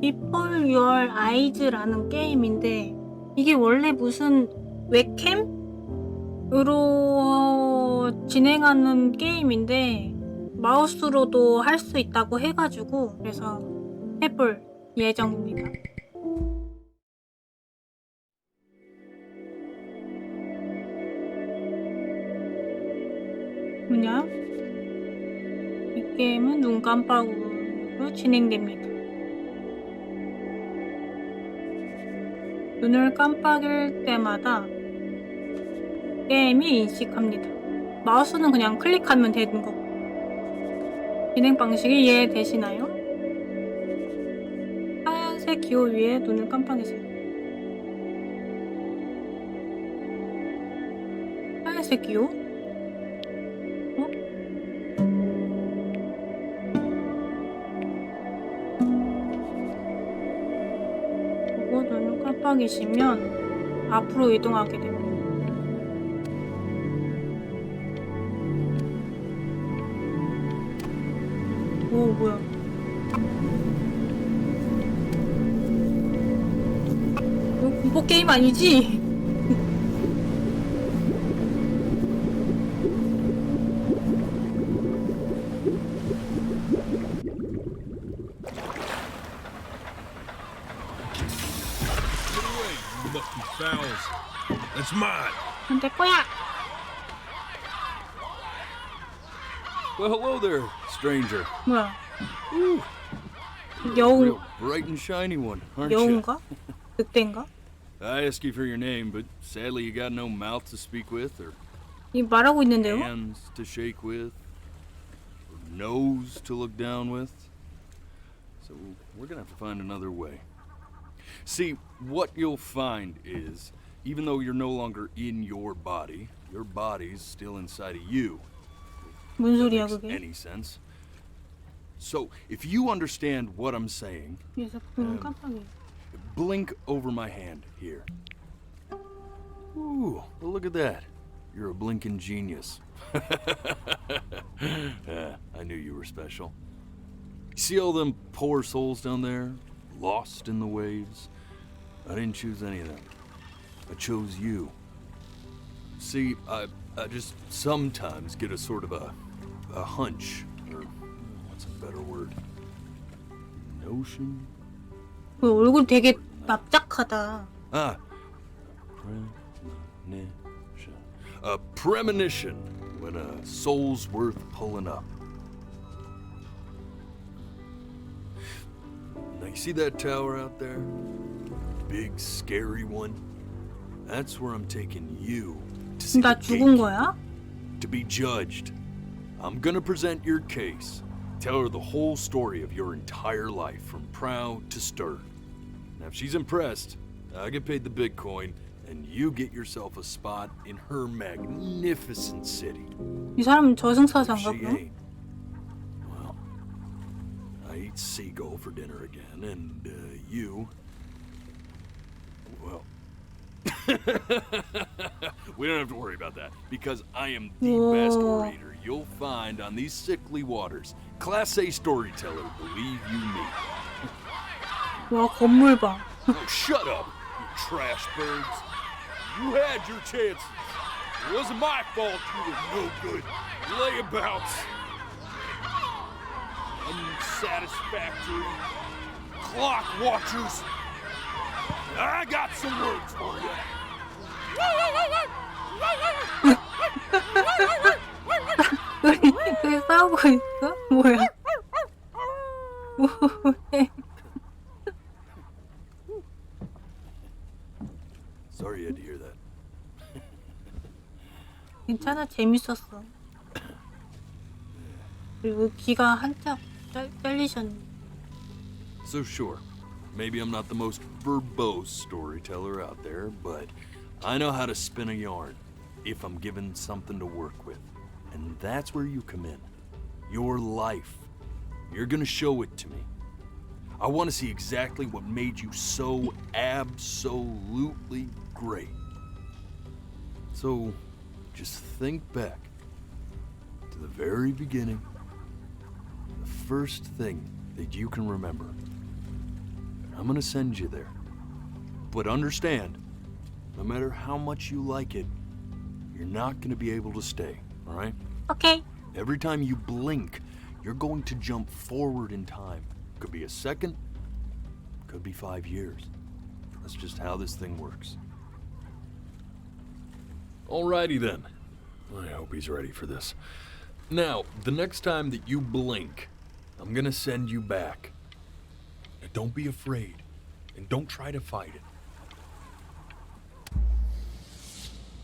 Before Your Eyes라는 게임인데 이게 원래 무슨 웹캠으로 진행하는 게임인데 마우스로도 할 수 있다고 해가지고 그래서 해볼 예정입니다. 뭐냐? 이 게임은 눈 깜빡으로 진행됩니다. 눈을 깜빡일 때마다 게임이 인식합니다. 마우스는 그냥 클릭하면 되는 거고. 진행 방식이 이해되시나요? 하얀색 기호 위에 눈을 깜빡이세요. 하얀색 기호? 어? 그리고 눈을 깜빡이시면 앞으로 이동하게 됩니다. 오, 뭐야. 이거 공포 게임 아니지? That's mine. 내 거야! Well, hello there, stranger. 뭐야. Ooh, 여우, real bright and shiny one, aren't you? 여우인가? 늑대인가? I ask you for your name, but sadly you got no mouth to speak with, or 이 말하고 있는데요? hands to shake with, or nose to look down with. So we're gonna have to find another way. See, what you'll find is, even though you're no longer in your body's still inside of you. 뭔 소리야 Makes 그게? any sense? So, if you understand what I'm saying, 그래서 눈 깜빡이. blink over my hand here. Ooh, well, look at that. You're a blinking genius. I knew you were special. See all them poor souls down there, lost in the waves? I didn't choose any of them. I chose you. See, I just sometimes get a sort of a hunch, or what's a better word? Notion? 그 얼굴 되게 납작하다. Ah, a premonition when a soul's worth pulling up. Now you see that tower out there? Big scary one? That's where I'm taking you to see 나 the 죽은 gatekeeper, 거야? to be judged. I'm gonna present your case. Tell her the whole story of your entire life, from proud to stern. Now, if she's impressed, I get paid the Bitcoin, and you get yourself a spot in her magnificent city. 이 사람은 If 저승사자인가 she 보네? ain't, well, I eat seagull for dinner again, and you, well, we don't have to worry about that, because I am the best Whoa. orator you'll find on these sickly waters. Class A storyteller, believe you me. 와, 건물 봐. Oh, shut up, you trash birds. You had your chances. It wasn't my fault you were no good. Layabouts. Unsatisfactory. Clock watchers. I got some words for you. 왜 싸우고 있어? 뭐야? 뭐해? Sorry you had to hear that. 괜찮아, 재밌었어. 그리고 귀가 한짝 잘리셨네. So sure, maybe I'm not the most verbose storyteller out there, but I know how to spin a yarn if I'm given something to work with. And that's where you come in. Your life. You're gonna show it to me. I want to see exactly what made you so absolutely great. So, just think back to the very beginning, the first thing that you can remember. I'm gonna send you there. But understand, no matter how much you like it, you're not gonna be able to stay, alright? 오케이. Every time you blink, you're going to jump forward in time. Could be a second, could be 5 years. That's just how this thing works. Alrighty then. I hope he's ready for this. Now, the next time that you blink, I'm gonna send you back. Now, don't be afraid, and don't try to fight it.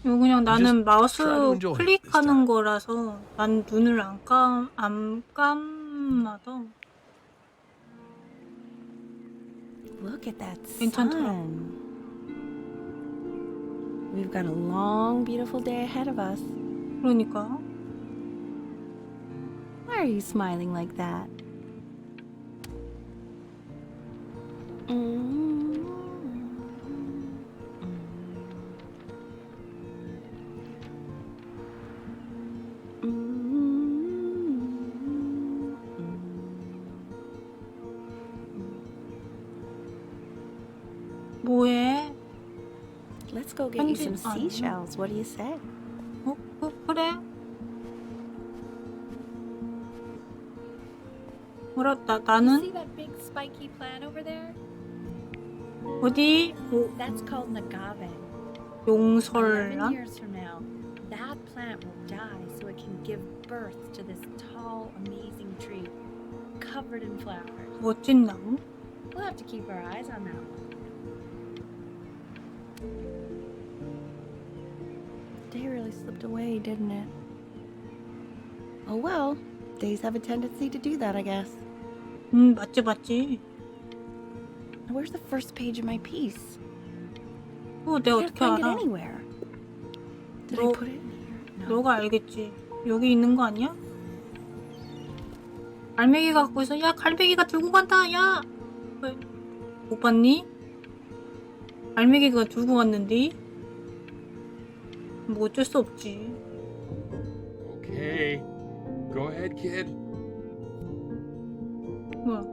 이거 그냥 나는 마우스 try to enjoy it this 클릭하는 time. 거라서 난 눈을 안 감아도 Look at that 괜찮더라. sun. We've got a long, beautiful day ahead of us. 그러니까 Why are you smiling like that? 뭐해? Let's go get you some 편집 안 해? seashells. What do you say? 그래? 뭐라 나는 See that big spiky plant over there? 어디 That's called an agave. 11 용설란? years from now, that plant will die so it can give birth to this tall, amazing tree covered in flowers. 멋진 나무? We'll have to keep our eyes on that one. The day really slipped away, didn't it? Oh well, days have a tendency to do that, I guess. 맞지. Where's the first page of my piece? 내가 I can't 어떻게 find it 알아? anywhere. Did I 너- put it in here? No. 너가 알겠지. 여기 있는 거 아니야? 갈매기가 갖고 있어. 야, 갈매기가 들고 간다. 야, 왜, 못 봤니? 갈매기가 들고 갔는데. 뭐 어쩔 수 없지. Okay. Go ahead, kid. 뭐야?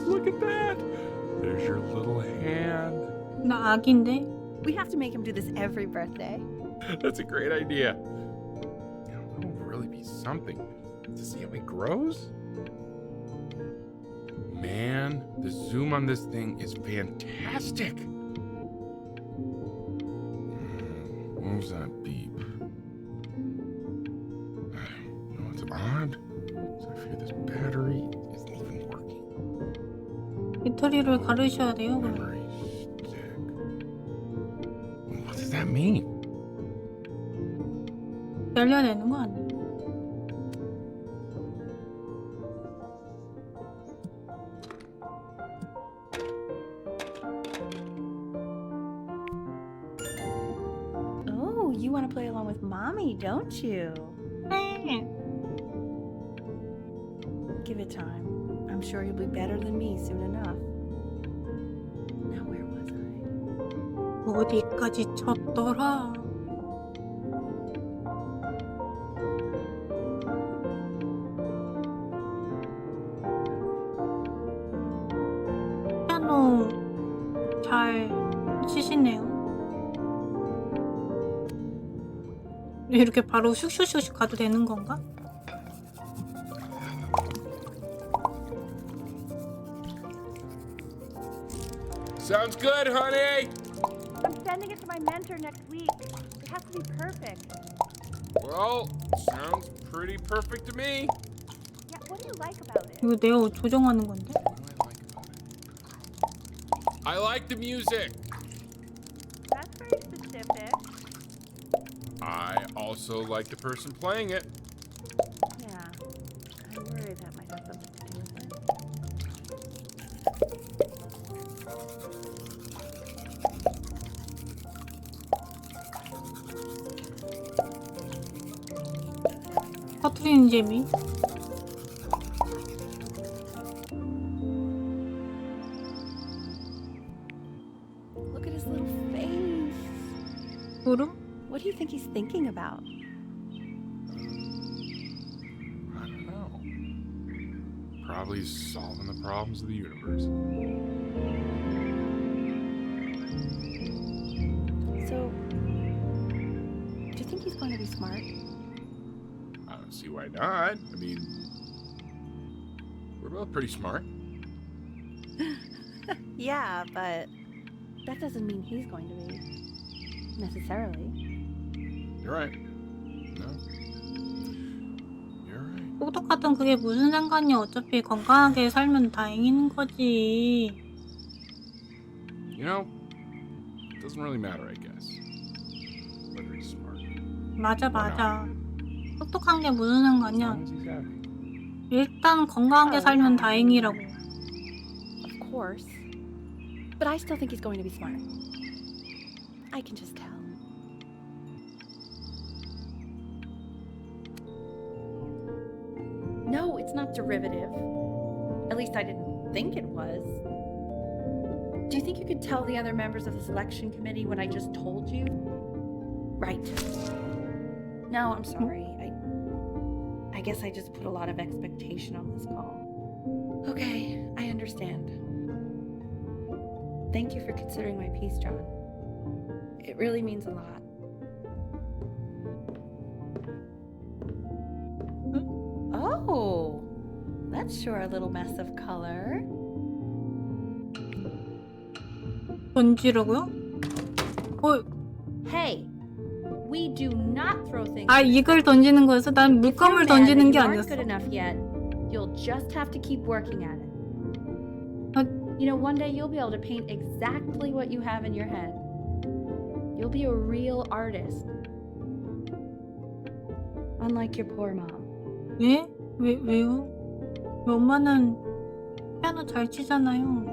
Look at that. There's your little hand. 나 아기인데. We have to make him do this every birthday. That's a great idea. That'll really be something to see how he grows. Man, the zoom on this thing is fantastic. What was that beep? You know, it's odd. So I fear this battery isn't even working. 배터리를 가르셔야 돼요. 그럼. Memory stick. What does that mean? 열려야 되는 거 아니야? Oh, you want to play along with Mommy, don't you? 네. Give it time. I'm sure you'll be better than me soon enough. Now where was I? 어디까지 쳤더라? 피아노 잘 치시네요. 이렇게 바로 슉슉슉슉 가도 되는 건가? Sounds good, honey. I'm sending it to my mentor next week. It has to be perfect. Well, sounds pretty perfect to me. Yeah, what do you like about it? 이거 내가 조정하는 건데? What do I like about it? I like the music. That's very specific. I also like the person playing it. Yeah, I worry that might have something to do with it. 터트리는 재미. Look at his little face. 소름? What do you think he's thinking about? I don't know. Probably solving the problems of the universe. smart. I don't see why not. I mean, we're both pretty smart. Yeah, but that doesn't mean he's going to be. Necessarily. You're right. No. You're right. 똑똑하든 그게 무슨 상관이야. 어차피 건강하게 살면 다행인 거지. You know, it doesn't really matter, I guess. Whether he's smart. 맞아. 똑똑한 게 무슨 As 상관이야. long as he's happy. 일단 건강하게 살면 다행이라고. Of course. But I still think he's going to be smart. I can just tell. No, it's not derivative. At least I didn't think it was. Do you think you could tell the other members of the selection committee what I just told you? Right. No, I'm sorry. I guess I just put a lot of expectation on this call. Okay, I understand. Thank you for considering my piece, John. It really means a lot. Oh, that's sure a little mess of color. 던지라고요? Hey, we do not throw things. 아 이걸 던지는 거였어? 난 If you're 물감을 mad 던지는 that 게 you aren't 아니었어. good enough yet, you'll just have to keep working at it. You know, one day you'll be able to paint exactly what you have in your head. You'll be a real artist. Unlike your poor mom. 예? 왜요? 엄마는 피아노 잘 치잖아요.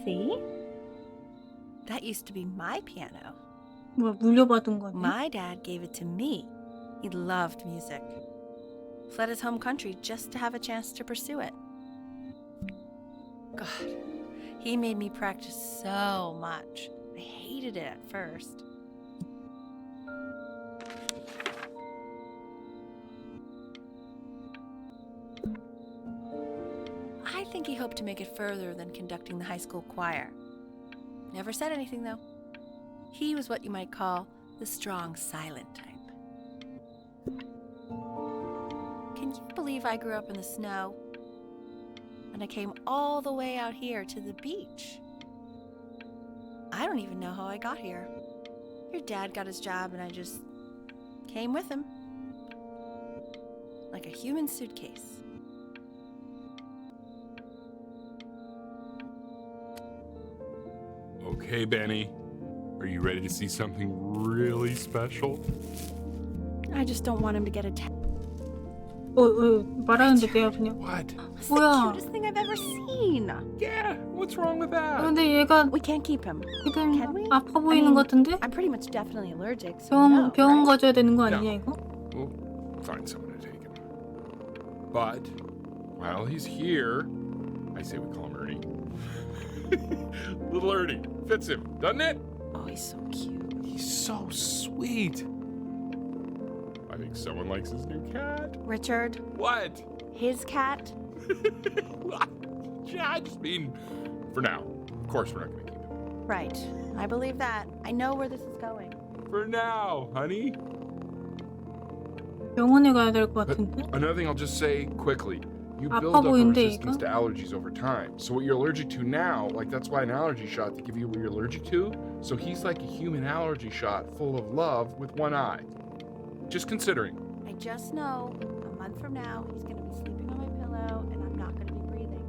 See? That used to be my piano. 뭐야 물려받은 거네? My dad gave it to me. He loved music. Fled his home country just to have a chance to pursue it. God, he made me practice so much. I hated it at first. I think he hoped to make it further than conducting the high school choir. Never said anything, though. He was what you might call the strong, silent type. Can you believe I grew up in the snow? And I came all the way out here to the beach. I don't even know how I got here. Your dad got his job and I just came with him. Like a human suitcase. Okay, Benny. Are you ready to see something really special? I just don't want him to get attacked. 말하는데 내가 그냥 What? It's 뭐야? the cutest thing I've ever seen. Yeah, what's wrong with that? 근데 얘가 We can't keep him. 지금 Can we? 아파 보이는 것 같은데? I'm pretty much definitely allergic, so no, 병원 right? 가줘야 되는 거 아니냐 이거? We'll find someone to take him. But while he's here, I say we call him Ernie. Little Ernie fits him, doesn't it? Oh, he's so cute. He's so sweet. I think someone likes his new cat. Richard, What? his cat? Yeah, I just mean for now. Of course, we're not going to keep him. Right. I believe that. I know where this is going. For now, honey. 병원에 가야 될 것 같은데? Another thing I'll just say quickly. You build 아파 up a 보이는데, resistance 얘가? to allergies over time. So what you're allergic to now, like that's why an allergy shot to give you what you're allergic to. So he's like a human allergy shot full of love with one eye. Just considering. I just know a month from now he's going to be sleeping on my pillow and I'm not going to be breathing.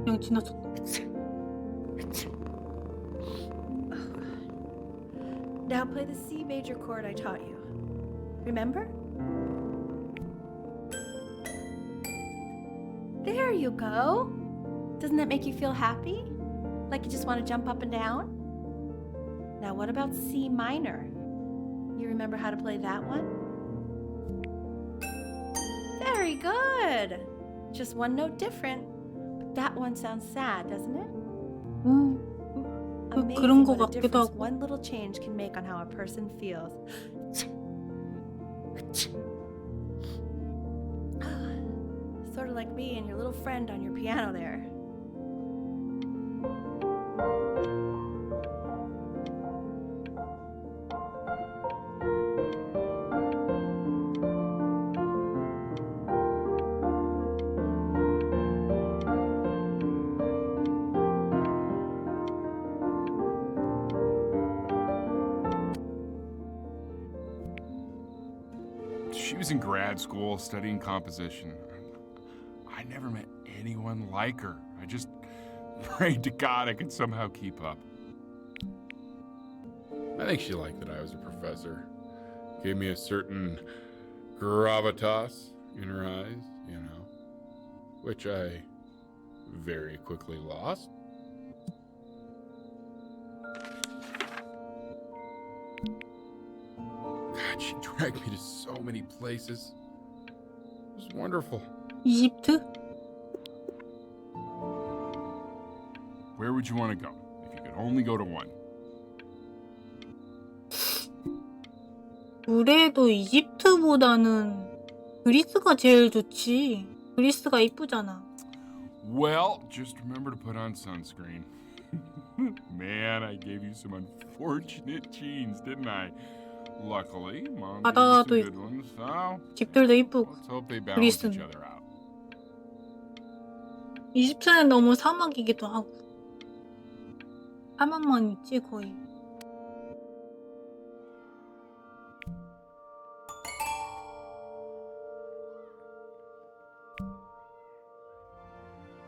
그냥 지나쳤다. Now play the C major chord I taught you. Remember? There you go. Doesn't that make you feel happy? Like you just want to jump up and down? Now what about C minor? You remember how to play that one? Very good. Just one note different. But that one sounds sad, doesn't it? 그런 Amazing 거 what a 같기도 difference 하고. one little change can make on how a person feels. like me and your little friend on your piano there. She was in grad school studying composition. I never met anyone like her. I just prayed to God I could somehow keep up. I think she liked that I was a professor. Gave me a certain gravitas in her eyes, you know, which I very quickly lost. God, she dragged me to so many places. It was wonderful. 이집트? Where would you want to go if you could only go to one? 그래도 이집트보다는 그리스가 제일 좋지. 그리스가 이쁘잖아. Well, just remember to put on sunscreen. Man, I gave you some unfortunate genes, didn't I? Luckily, Mom gave you some 바다도 good ones, so 집들도 이쁘고. let's hope they balance each 그리스는. other out. 이집트는 너무 사막이기도 하고. 사막만 있지 거의.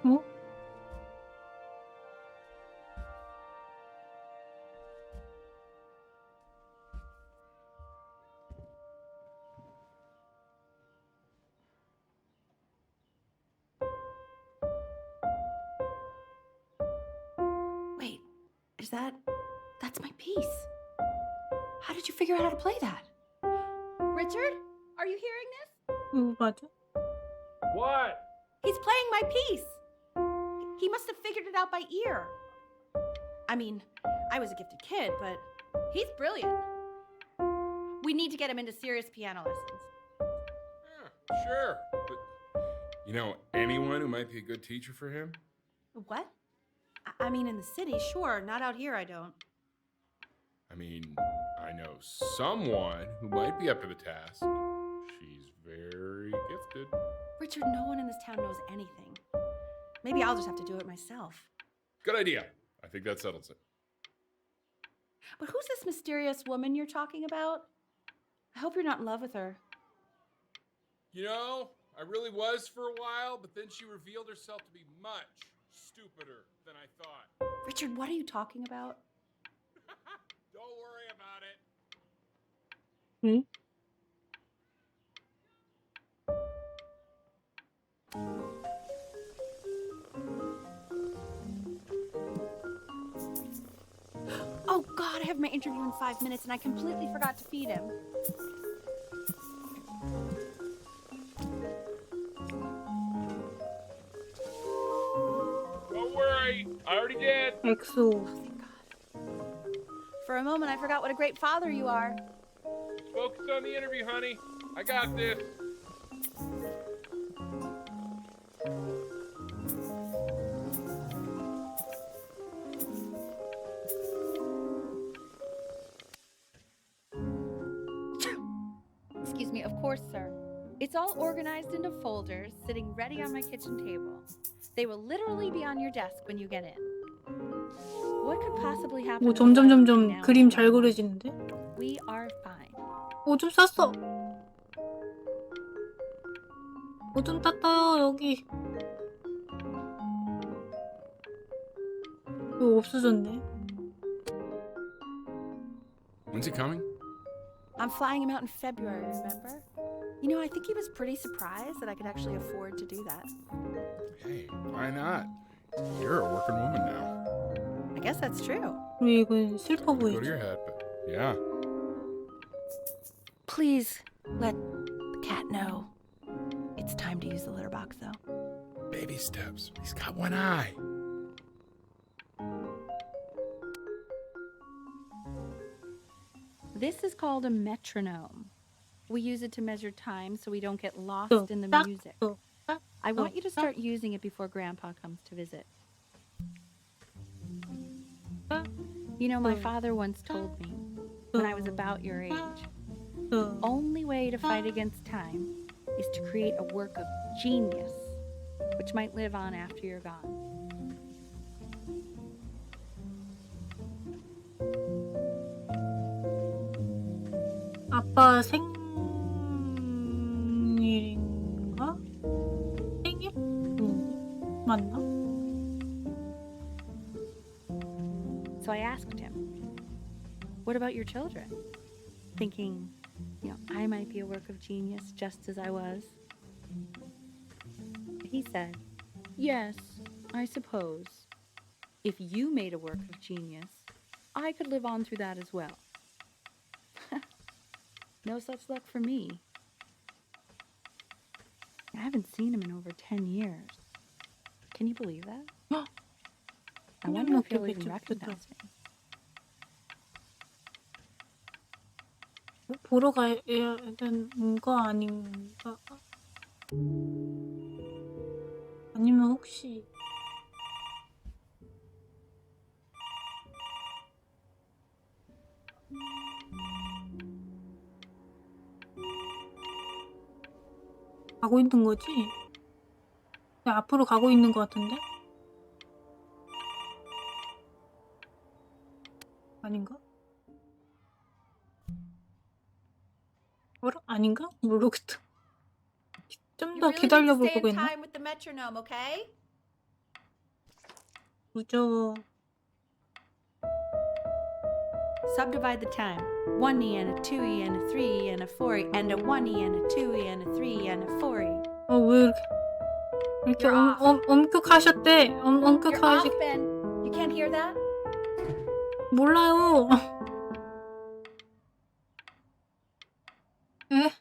어? Wait, that's my piece. How did you figure out how to play that? Richard, are you hearing this? 맞아? What? He's playing my piece. He must have figured it out by ear. I mean, I was a gifted kid, but he's brilliant. We need to get him into serious piano lessons. Yeah, sure. But you know anyone who might be a good teacher for him? What? I mean, in the city, sure. Not out here, I don't. I mean, I know someone who might be up to the task. She's very gifted. Richard, no one in this town knows anything. Maybe I'll just have to do it myself. Good idea. I think that settles it. But who's this mysterious woman you're talking about? I hope you're not in love with her. You know, I really was for a while, but then she revealed herself to be much stupider than I thought. Richard, what are you talking about? Don't worry about it. 응? Oh God, I have my interview in 5 minutes and I completely forgot to feed him. Don't worry, I already did. 엑소. Thank God. For a moment, I forgot what a great father you are. Focus on the interview, honey. I got this. Excuse me, of course, sir. It's all organized into folders, sitting ready on my kitchen table. They will literally be on your desk when you get in. What could possibly happen? 오, 점점 그림 잘 그려지는데? We are fine. 오줌 쌌어. 오줌 땄어요 여기. 이거 없어졌네. When's he coming? I'm flying him out in February, remember? You know, I think he was pretty surprised that I could actually afford to do that. Hey, why not? You're a working woman now. I guess that's true. 왜 이건 슬퍼 Go to 보이지? your head, but yeah. Please let the cat know. It's time to use the litter box, though. Baby steps. He's got one eye. This is called a metronome. We use it to measure time so we don't get lost in the music. 또. I I want you to start using it before Grandpa comes to visit. You know, my father once told me when I was about your age, the only way to fight against time is to create a work of genius, which might live on after you're gone. 아빠 생일인가? 생일? 맞나? So I asked him, what about your children? Thinking, you know, I might be a work of genius just as I was. He said, yes, I suppose. If you made a work of genius, I could live on through that as well. No such luck for me. I haven't seen him in over 10 years. Can you believe that? I wonder if he'll even recognize me. 보러 가야 되는 거 아닌가? 아니면 혹시 가고 있는 거지? 앞으로 가고 있는 거 같은데? 아닌가? 뭐라? 아닌가? 모르겠다. 좀 더 기다려볼 거겠나? 무서워. Subdivide the time. 1e and a 2e and a 3e and a 4e and a 1e and a 2e and a 3e and a 4e. 왜 이렇게 엄격하셨대? You're off, 엄격하시. Ben. You can't hear that? 몰라요. 에?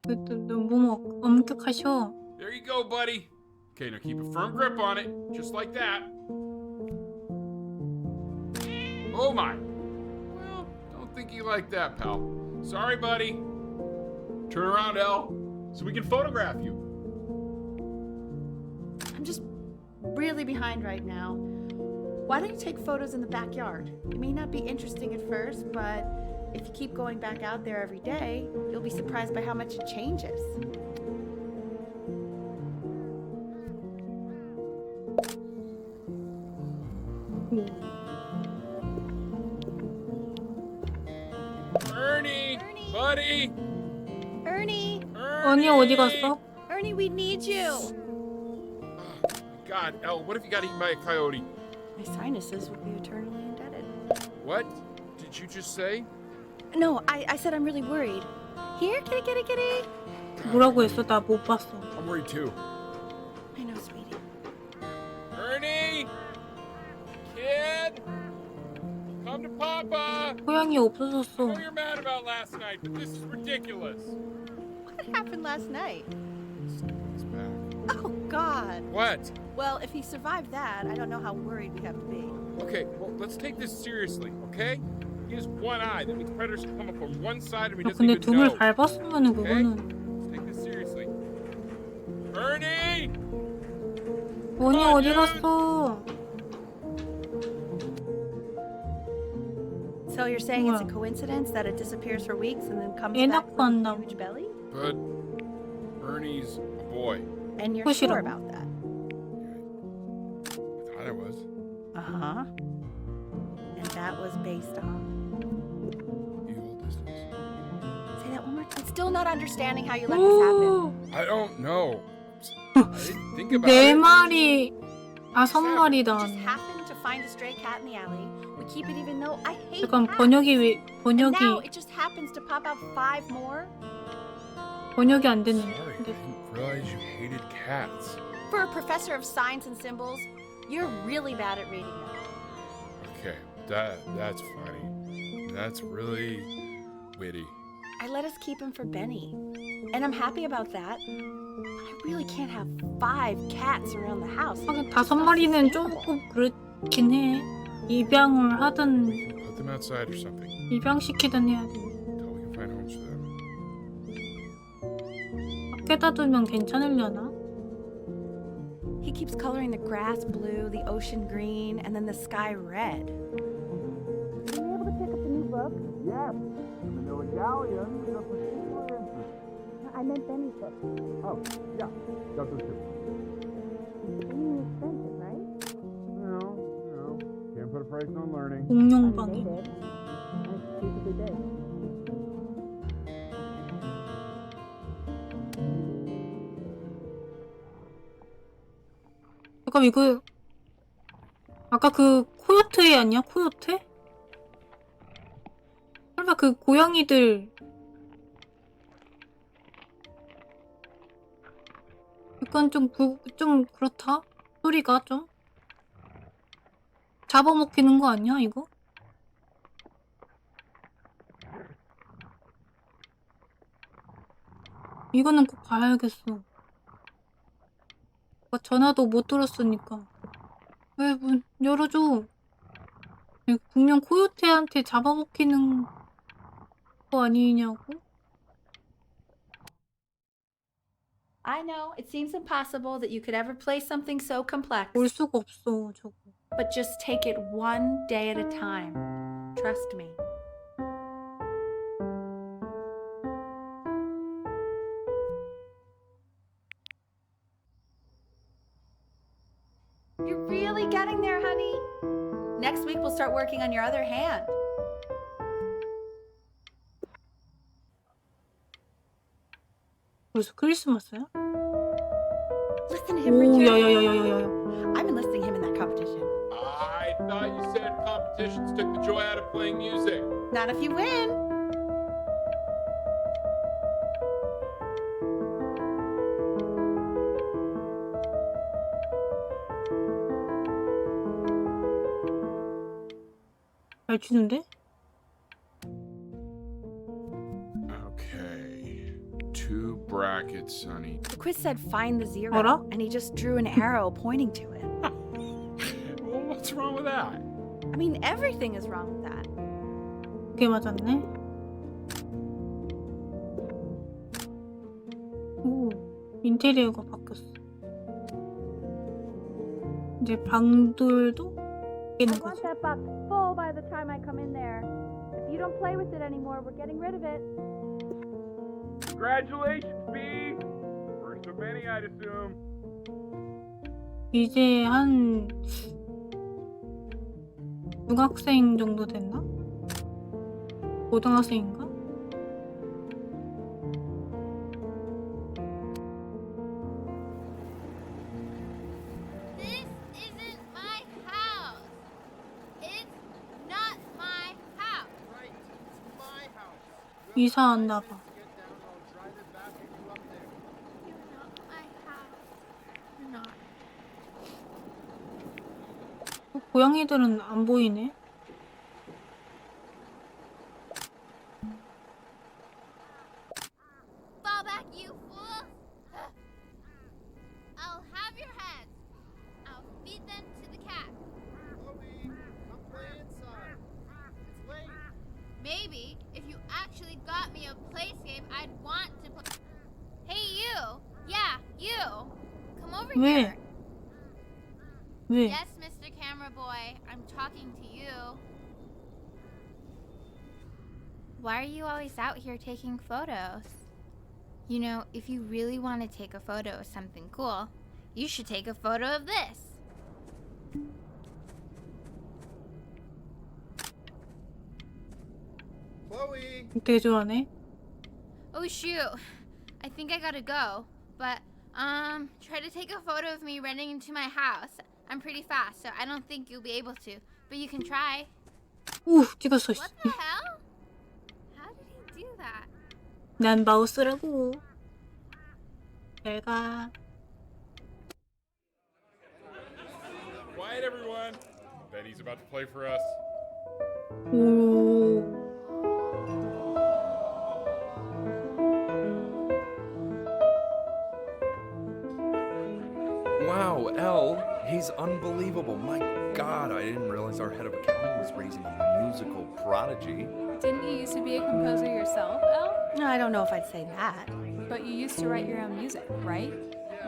너무 엄격하셔. There you go, buddy. Okay, now keep a firm grip on it, just like that. Oh my. Well, don't think you like that, pal. Sorry, buddy. Turn around, Elle, so we can photograph you. I'm just really behind right now. Why don't you take photos in the backyard? It may not be interesting at first, but if you keep going back out there every day, you'll be surprised by how much it changes. Ernie, buddy. Ernie! 언니 어디 갔어? Ernie, we need you! God, Elle, what if you got eaten by a coyote? My sinuses would be eternally indebted. What did you just say? No, I said I'm really worried. Here, kitty, kitty, kitty! 뭐라고 했어? 나 못 봤어. I'm worried too. I know, sweetie. Ernie! Kid! Come to Papa! 고양이 I 없어졌어. know you're mad about last night, but this is ridiculous. What happened last night? It's back. Oh, God. What? Well, if he survived that, I don't know how worried we have to be. Okay, well, let's take this seriously, okay? He has one eye. That means predators can come up from one side of him. He doesn't 근데 even 등을 know. 밟았으면은 Okay? 그거는 Let's take this seriously. Ernie! 언니 어디 갔어? So you're saying it's a Wow. coincidence that it disappears for weeks and then comes 애 back 낳고 with a 한다고. huge belly? But Ernie's a boy. And you're Push it sure on. about that? I thought I was. Uh-huh. And that was based on... Evil distance. Say that one more time. Still not understanding how you let this happen. 오, I don't know. I didn't think about 네 it. 마리, 아, 선 We 마리다. just happened to find a stray cat in the alley. We keep it even though I hate 잠깐 cats. 번역이 And now 번역이 it just happens to pop out 5 more. 번역이 안 되는. Sorry, I didn't realize you hated cats. For a professor of signs and symbols, you're really bad at reading them. Okay, that's funny. That's really witty. I let us keep him for Benny. And I'm happy about that. But I really can't have 5 cats around the house. 하긴 5마리는 조금 그렇긴 해. 입양을 하든 Put them outside or something 입양시키든 해야 돼. until we can find homes for them. 밖에다 두면 괜찮으려나? He keeps coloring the grass blue, the ocean green, and then the sky red. Were you able to pick up the new book? Yes, the Manila Galleon is a particular interest. I meant Benny's book. Oh, yeah, got those too. It's expensive, right? No, can't put a price on learning. 공룡방이. They did. And it's stupidly big. 잠깐 이거 아까 그 코요테 아니야? 코요테? 설마 그 고양이들 약간 좀 그렇다? 소리가 좀 잡아먹히는 거 아니야 이거? 이거는 꼭 봐야겠어. 전화도 못 들었으니까. 왜 문 열어줘? 분명 코요테한테 잡아먹히는 거 아니냐고? I know it seems impossible that you could ever play something so complex, 볼 수가 없어 저거. but just take it one day at a time. Trust me. You're really getting there, honey. Next week we'll start working on your other hand. 벌써 크리스마스야? Listen to him, 오, Richard. 야야야야야야. I'm enlisting him in that competition. I thought you said competitions took the joy out of playing music. Not if you win. 잘 추는데? Okay. 2 brackets, Sonny. The quiz said find the zero, Alright. and he just drew an arrow pointing to it. Well, what's wrong with that? I mean, everything is wrong with that. 그게 맞았네. 오, 인테리어가 바뀌었어. 이제 방들도 I 깨는 want 거지. that box full by the time I come in there. If you don't play with it anymore, we're getting rid of it. Congratulations, B! First of many, I'd assume. 이제 한 중학생 정도 됐나? 고등학생인가? This isn't my house. It's not my house. Right, it's my house. 이사한다 봐. Get down, I'll drive it back and you up there. You're not my house. You're not. 고양이들은 안 보이네. Fall back, you fool. I'll have your hands. I'll feed them to the cat. Chloe, come play inside. It's late. Maybe if you actually got me a playscape, I'd want to play. Hey, you. Yeah, you. Come over 왜? here. 왜? Yes, Mr. Camera Boy, I'm talking to you. Why are you always out here taking photos? You know, if you really want to take a photo of something cool, you should take a photo of this. Chloe! 되게 좋아하네. Oh shoot, I think I gotta go. But, try to take a photo of me running into my house. I'm pretty fast, so I don't think you'll be able to. But you can try. 우, 찍었어. What the hell? How did he do that? 난 마우스라고. 잘 가. Quiet, everyone. Betty's about to play for us. 오. Wow, Elle, he's unbelievable. My God, I didn't realize our head of accounting was raising a musical prodigy. Didn't you used to be a composer yourself, Elle? No, I don't know if I'd say that. But you used to write your own music, right?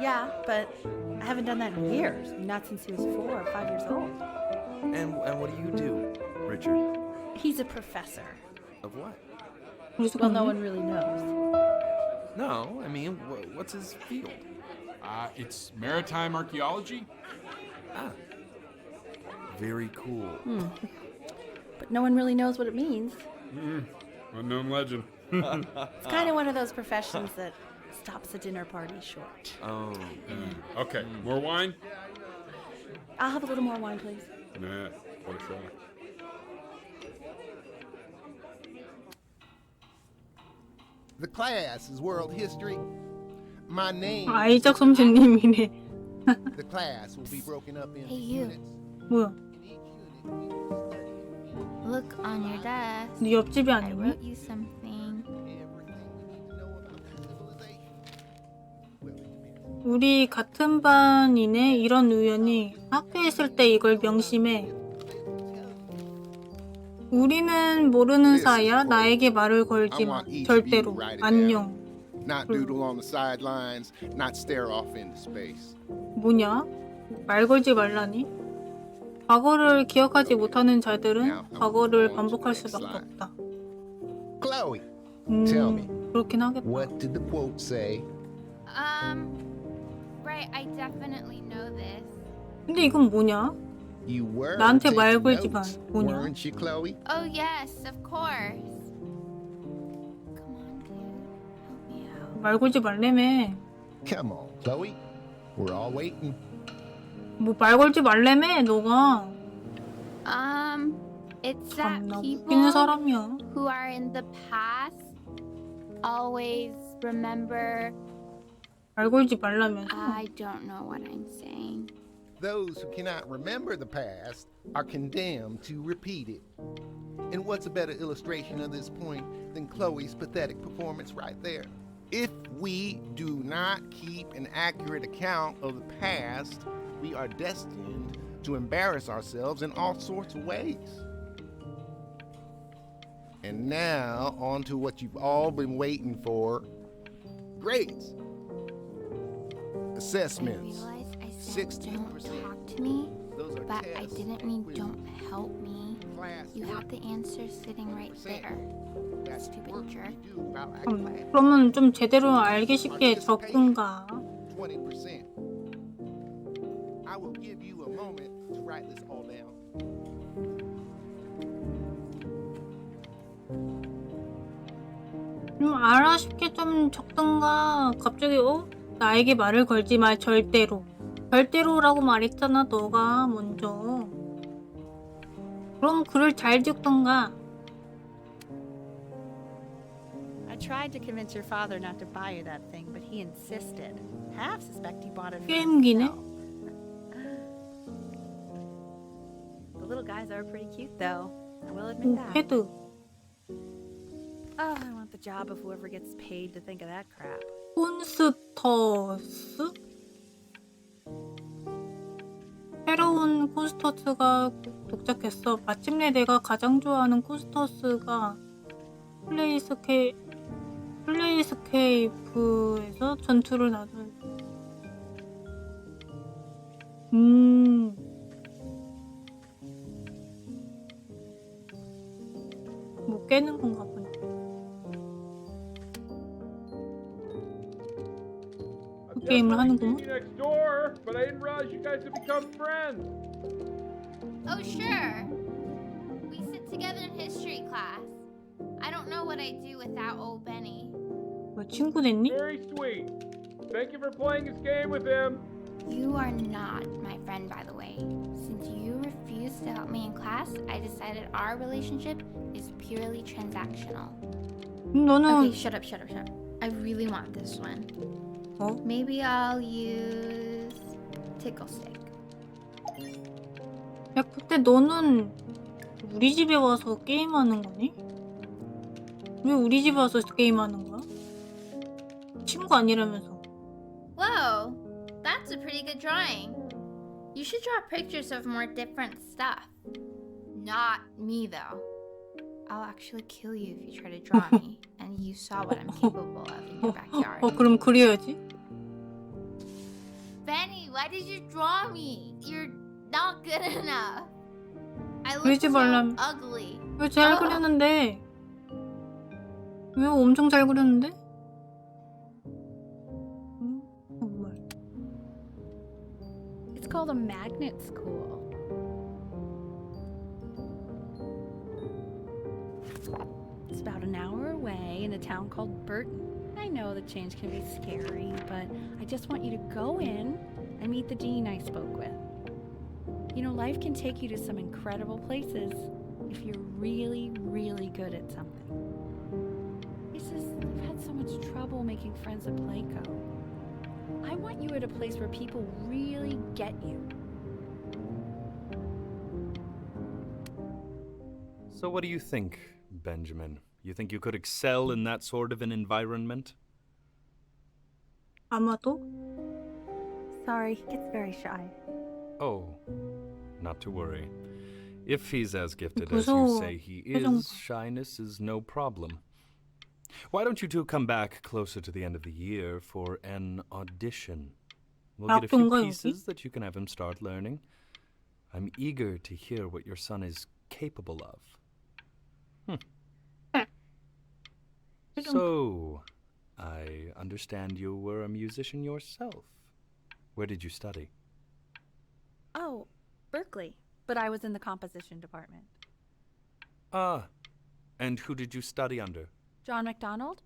Yeah, but I haven't done that in years. Not since he was 4 or 5 years old. And what do you do, Richard? He's a professor. Of what? Well, no one really knows. No, I mean, what's his field? It's maritime archaeology. Ah, very cool. But no one really knows what it means. Unknown legend. It's kind of one of those professions that stops a dinner party short. Oh. Okay, more wine? I'll have a little more wine, please. Nah, for sure. The class is world history. My name. 아이작 선생님이네. The class will be broken up into Hey, you. units. 뭐야? In each unit, we will study Look on your desk. 네 옆집이 I 아니니? wrote you something. everything we need to know about the civilization. Well, it depends. 우리 같은 반이네. 이런 우연이 학교에 있을 때 이걸 명심해. 우리는 모르는 사이야. 나에게 말을 걸지 마. 절대로. 안녕. Not doodle on the sidelines, not stare off into space. 뭐냐? 말 걸지 말라니? 과거를 기억하지 못하는 자들은 과거를 반복할 수밖에 없다. Chloe, tell me, 그렇긴 하겠다. what did the quote say? Right, I definitely know this. 근데 이건 뭐냐? You were 나한테 말 taking 걸지 마. notes, 뭐냐? weren't you, Chloe? Oh, yes, of course. Come on, dude. Help me out. 말 걸지 말래매. Come on, Chloe. We're all waiting. 뭐 말 걸지 말래매 너가. It's that 참나 people 웃기는 사람이야. who are in the past always remember. 말 걸지 말라면서. I don't know what I'm saying. Those who cannot remember the past are condemned to repeat it. And what's a better illustration of this point than Chloe's pathetic performance right there? If we do not keep an accurate account of the past, we are destined to embarrass ourselves in all sorts of ways. And now, on to what you've all been waiting for. Grades. I Assessments. realize I said 60%. don't talk to me, Those are but I tests, didn't mean quizzes, don't help me. class You work. have the answers sitting right there. That's Stupid work jerk. you do while at class. 그러면 좀 제대로 알기 쉽게 적든가. 20%. I will give you a moment to write this all down. 좀 알아 쉽게 좀 적든가. 갑자기 나에게 말을 걸지 마. 절대로. 절대로라고 말했잖아 너가 먼저. 그럼 글을 잘 적든가. I tried to convince your father not to buy you that thing, but he insisted. Half suspect he bought it for 게임기네. himself. The little guys are pretty cute, though. I will admit 오, that. 패드. Oh, I want the job of whoever gets paid to think of that crap. 콘스터스? 새로운 콘스터스가 도착했어. 마침내 내가 가장 좋아하는 콘스터스가 플레이스케이프에서 전투를 나눈. 뭐 깨는 건가 보네. 그 게임을 하는구나. Next door, but I didn't realize you guys had become friends. Oh, sure. We sit together in history class. I don't know what I'd do without old Benny. 뭐 친구 됐니? Very sweet. Thank you for playing this game with him. You are not my friend, by the way. Since you refused to help me in class, I decided our relationship is purely transactional. 너는 Okay, shut up. I really want this one. 어? Maybe I'll use tickle stick. 야 그때 너는 우리 집에 와서 게임하는 거니? 왜 우리 집에 와서 게임하는 거야? 친구 아니라면서. Whoa, that's a pretty good drawing. You should draw pictures of more different stuff. Not me, though. I'll actually kill you if you try to draw me, and you saw what I'm capable of in your backyard. 그럼 그려야지. Benny, why did you draw me? You're not good enough. I look 그리지 so 말라며. ugly. 왜 잘 그렸는데? 왜 엄청 잘 그렸는데? 정말. It's called a magnet school. It's about an hour away in a town called Burton. I know the change can be scary, but I just want you to go in and meet the dean I spoke with. You know, life can take you to some incredible places if you're really, really good at something. It's just, I've had so much trouble making friends at Playco. I want you at a place where people really get you. So what do you think, Benjamin? You think you could excel in that sort of an environment? 아마도? Sorry, he gets very shy. Oh, not to worry. If he's as gifted as you 무서워. say he 표정 is, shyness is no problem. Why don't you two come back closer to the end of the year for an audition? We'll get a few 학교인가, 여기? pieces that you can have him start learning. I'm eager to hear what your son is capable of. So, I understand you were a musician yourself. Where did you study? Oh, Berkeley. But I was in the composition department. Ah, and who did you study under? John MacDonald?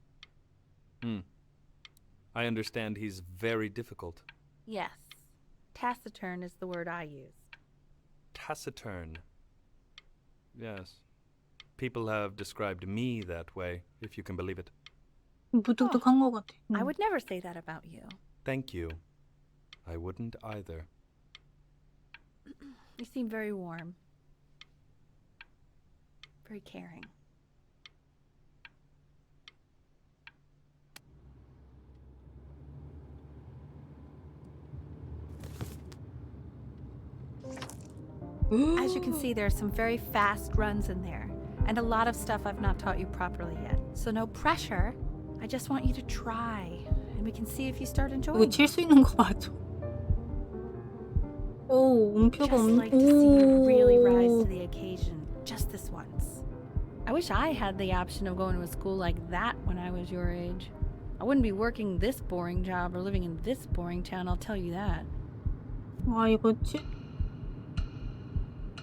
I understand he's very difficult. Yes. Taciturn is the word I use. Taciturn. Yes. People have described me that way, if you can believe it. 무뚝뚝한 것 같아. I would never say that about you. Thank you. I wouldn't either. You seem very warm. Very caring. As you can see, there are some very fast runs in there, and a lot of stuff I've not taught you properly yet. So no pressure. I just want you to try, and we can see if you start 이거 enjoying it. 칠 수 있는 거 맞아? 오, 음표가 Just 없네. like to see you really rise 오. to the occasion, just this once. I wish I had the option of going to a school like that when I was your age. I wouldn't be working this boring job or living in this boring town, I'll tell you that. 아, 이거 칠...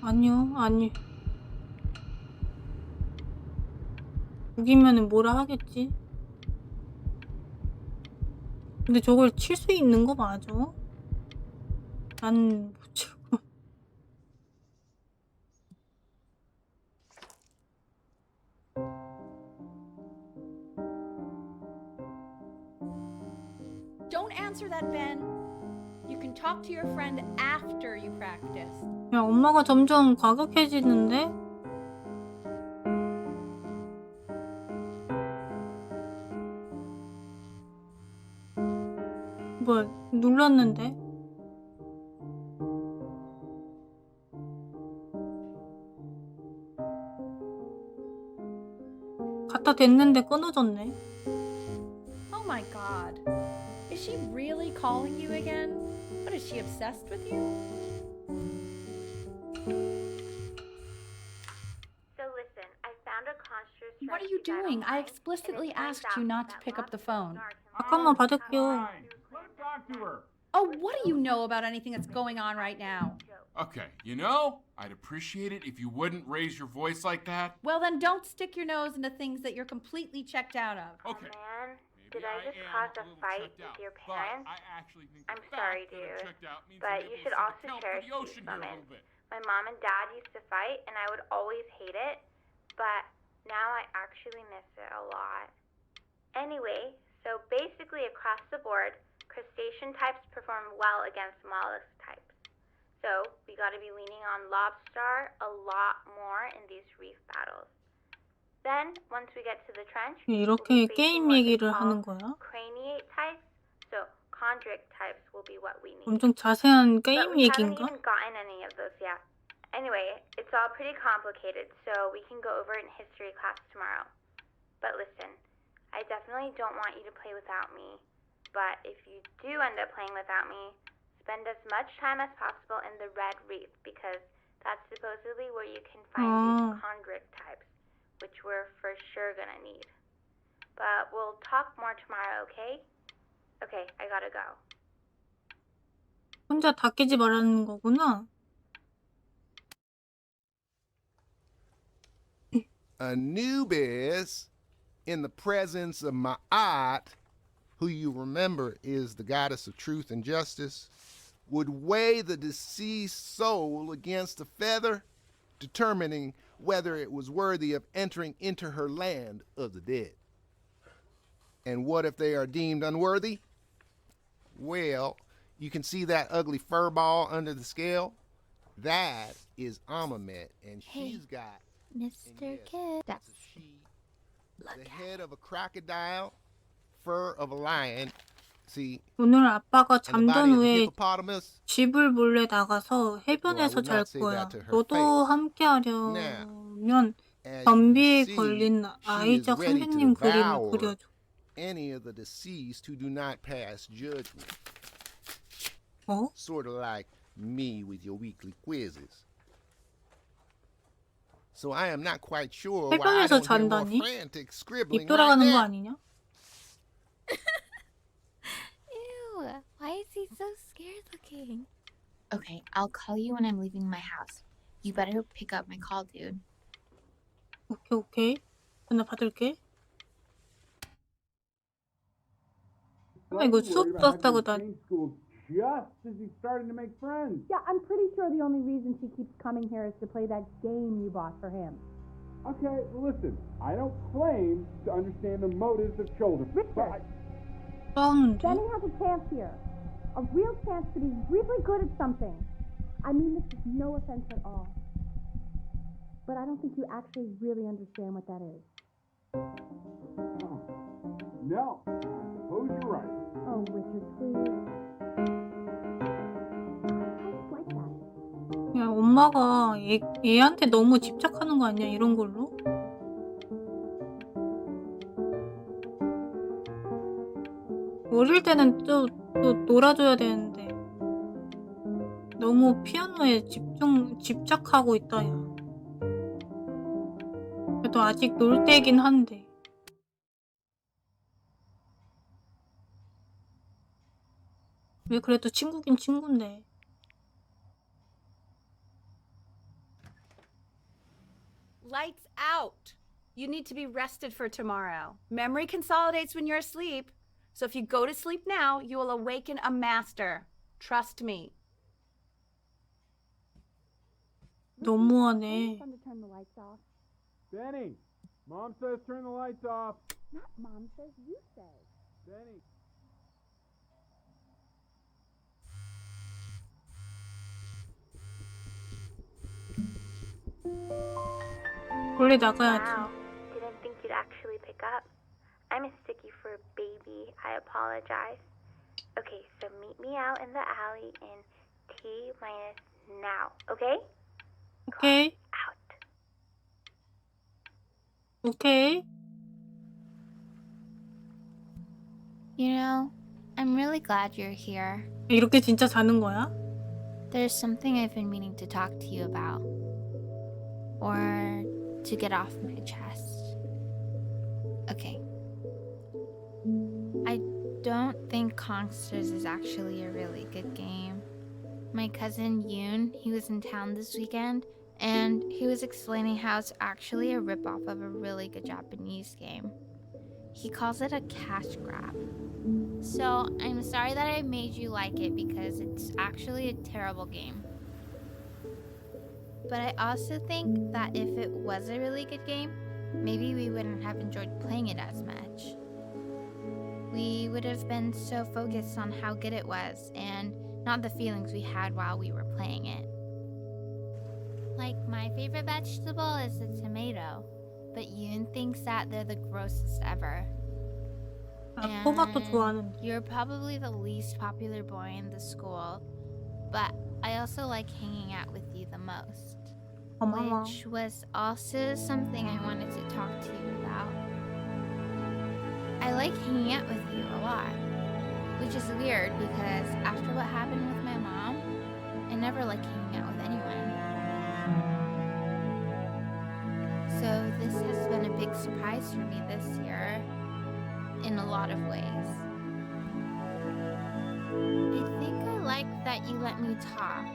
아니요, 아니. 여기면은 뭐라 하겠지? 근데 저걸 칠 수 있는 거 맞아? 난 못 치고. Don't answer that, Ben. You can talk to your friend after you practice. 야, 엄마가 점점 과격해지는데? 뭐야, 눌렀는데? 갖다 댔는데 끊어졌네. Oh my god. Is she really calling you again? What, is she obsessed with you? So listen, I found a construct. What are you doing? I explicitly asked you not to pick up the phone. 잠깐만 받을게요. Let's talk to her. Oh, what do you know about anything that's going on right now? Okay, you know, I'd appreciate it if you wouldn't raise your voice like that. Well, then don't stick your nose into things that you're completely checked out of. Okay. Man, maybe did I just am cause a little fight checked with out, your but parents? I actually think I'm the fact sorry, that I'm dude, checked out means but I'm you able should to also account for cherish the ocean these here a moments. little bit. My mom and dad used to fight, and I would always hate it, but now I actually miss it a lot. Anyway, so basically across the board, crustacean types perform well against mollusk types. So we got to be leaning on lobster a lot more in these reef battles. Then, once we get to the trench, we'll 이렇게 be 게임 facing what they 얘기를 call 하는 거야? craniate types. So chondric types will be what we need. 엄청 자세한 But 게임 we haven't 얘기인가? even gotten any of those yet. Anyway, it's all pretty complicated, so we can go over it in history class tomorrow. But listen, I definitely don't want you to play without me. But if you do end up playing without me, spend as much time as possible in the Red Reef because that's supposedly where you can find these convict types, which we're for sure gonna need. But we'll talk more tomorrow, okay? Okay, I gotta go. 혼자 다 깨지 말라는 거구나. Anubis, in the presence of Ma'at, who you remember is the goddess of truth and justice, would weigh the deceased soul against a feather, determining whether it was worthy of entering into her land of the dead. And what if they are deemed unworthy? Well, you can see that ugly fur ball under the scale? That is Amamet, and she's got... Mr. Kid. That's a she. The head of a crocodile, fur of a lion. See, 오늘 아빠가 and the 잠든 body of the 후에 hippopotamus. 집을 몰래 나가서 해변에서 잘 거야. 너도 함께 하려면 변비에 걸린 아이작 선생님 그림을 그려줘. Any of the deceased who do not pass judgment. 어? Sort of like me with your weekly quizzes. So I am not quite sure why I 해변에서 don't hear more 잔다니? frantic scribbling 입 돌아가는 like 거 that. 아니냐? Ew, why is he so scared looking? Okay, I'll call you when I'm leaving my house. You better pick up my call, dude. 오케이, 오케이. 전화 받을게. 이거 수업 썼다고 나 Just as he's starting to make friends. Yeah, I'm pretty sure the only reason she keeps coming here is to play that game you bought for him. Okay, listen, I don't claim to understand the motives of children. Richard, 싸우는데? Benny has a chance here. A real chance to be really good at something. I mean this is no offense at all. But I don't think you actually really understand what that is. No, I suppose you're right. Oh, Richard, please. Like that. 야, 엄마가 얘한테 너무 집착하는 거 아니야? 이런 걸로? 어릴 때는 또 놀아줘야 되는데 너무 피아노에 집착하고 있다, 야. 그래도 아직 놀 때긴 한데. 왜 그래도 친구긴 친구인데. Lights out. You need to be rested for tomorrow. Memory consolidates when you're asleep. So if you go to sleep now, you will awaken a master. Trust me. 너무하네. Time to turn the lights off. Benny, Mom says turn the lights off. Not Mom says, you say. Benny. 원래 나가야지. Wow, didn't think you'd actually pick up. I mistook you for a baby. I apologize. Okay, so meet me out in the alley in T-minus now, okay? 오케이. Out. 오케이. You know, I'm really glad you're here. 이렇게 진짜 자는 거야? There's something I've been meaning to talk to you about. Or to get off my chest. Okay. I don't think Kongsters is actually a really good game. My cousin Yoon, he was in town this weekend, and he was explaining how it's actually a ripoff of a really good Japanese game. He calls it a cash grab. So I'm sorry that I made you like it because it's actually a terrible game. But I also think that if it was a really good game, maybe we wouldn't have enjoyed playing it as much. We would have been so focused on how good it was and not the feelings we had while we were playing it. Like, my favorite vegetable is the tomato, but Yoon thinks that they're the grossest ever. 나 토마토 좋아하는데. You're probably the least popular boy in the school, but I also like hanging out with you the most. 고마워. Which was also something I wanted to talk to you about. I like hanging out with you a lot. Which is weird because after what happened with my mom, I never liked hanging out with anyone. So this has been a big surprise for me this year in a lot of ways. I think I like that you let me talk.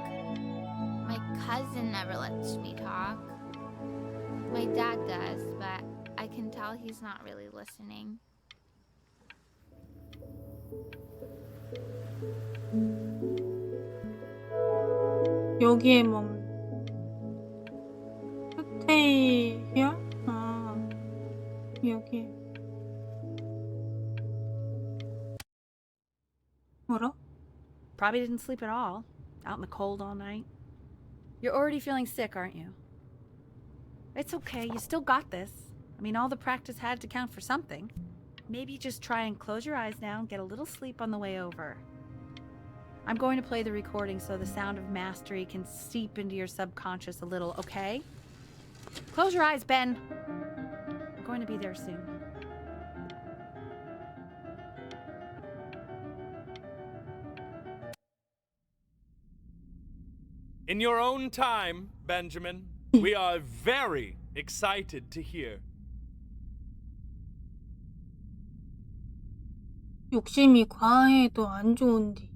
My cousin never lets me talk. My dad does, but I can tell he's not really listening. 여기에 스테이야? 아, 여기. 뭐라? Probably didn't sleep at all. Out in the cold all night. You're already feeling sick, aren't you? It's okay. You still got this. I mean, all the practice had to count for something. Maybe just try and close your eyes now and get a little sleep on the way over. I'm going to play the recording so the sound of mastery can seep into your subconscious a little, okay? Close your eyes, Ben. We're going to be there soon. In your own time, Benjamin, we are very excited to hear. 욕심이 과해도 안 좋은데.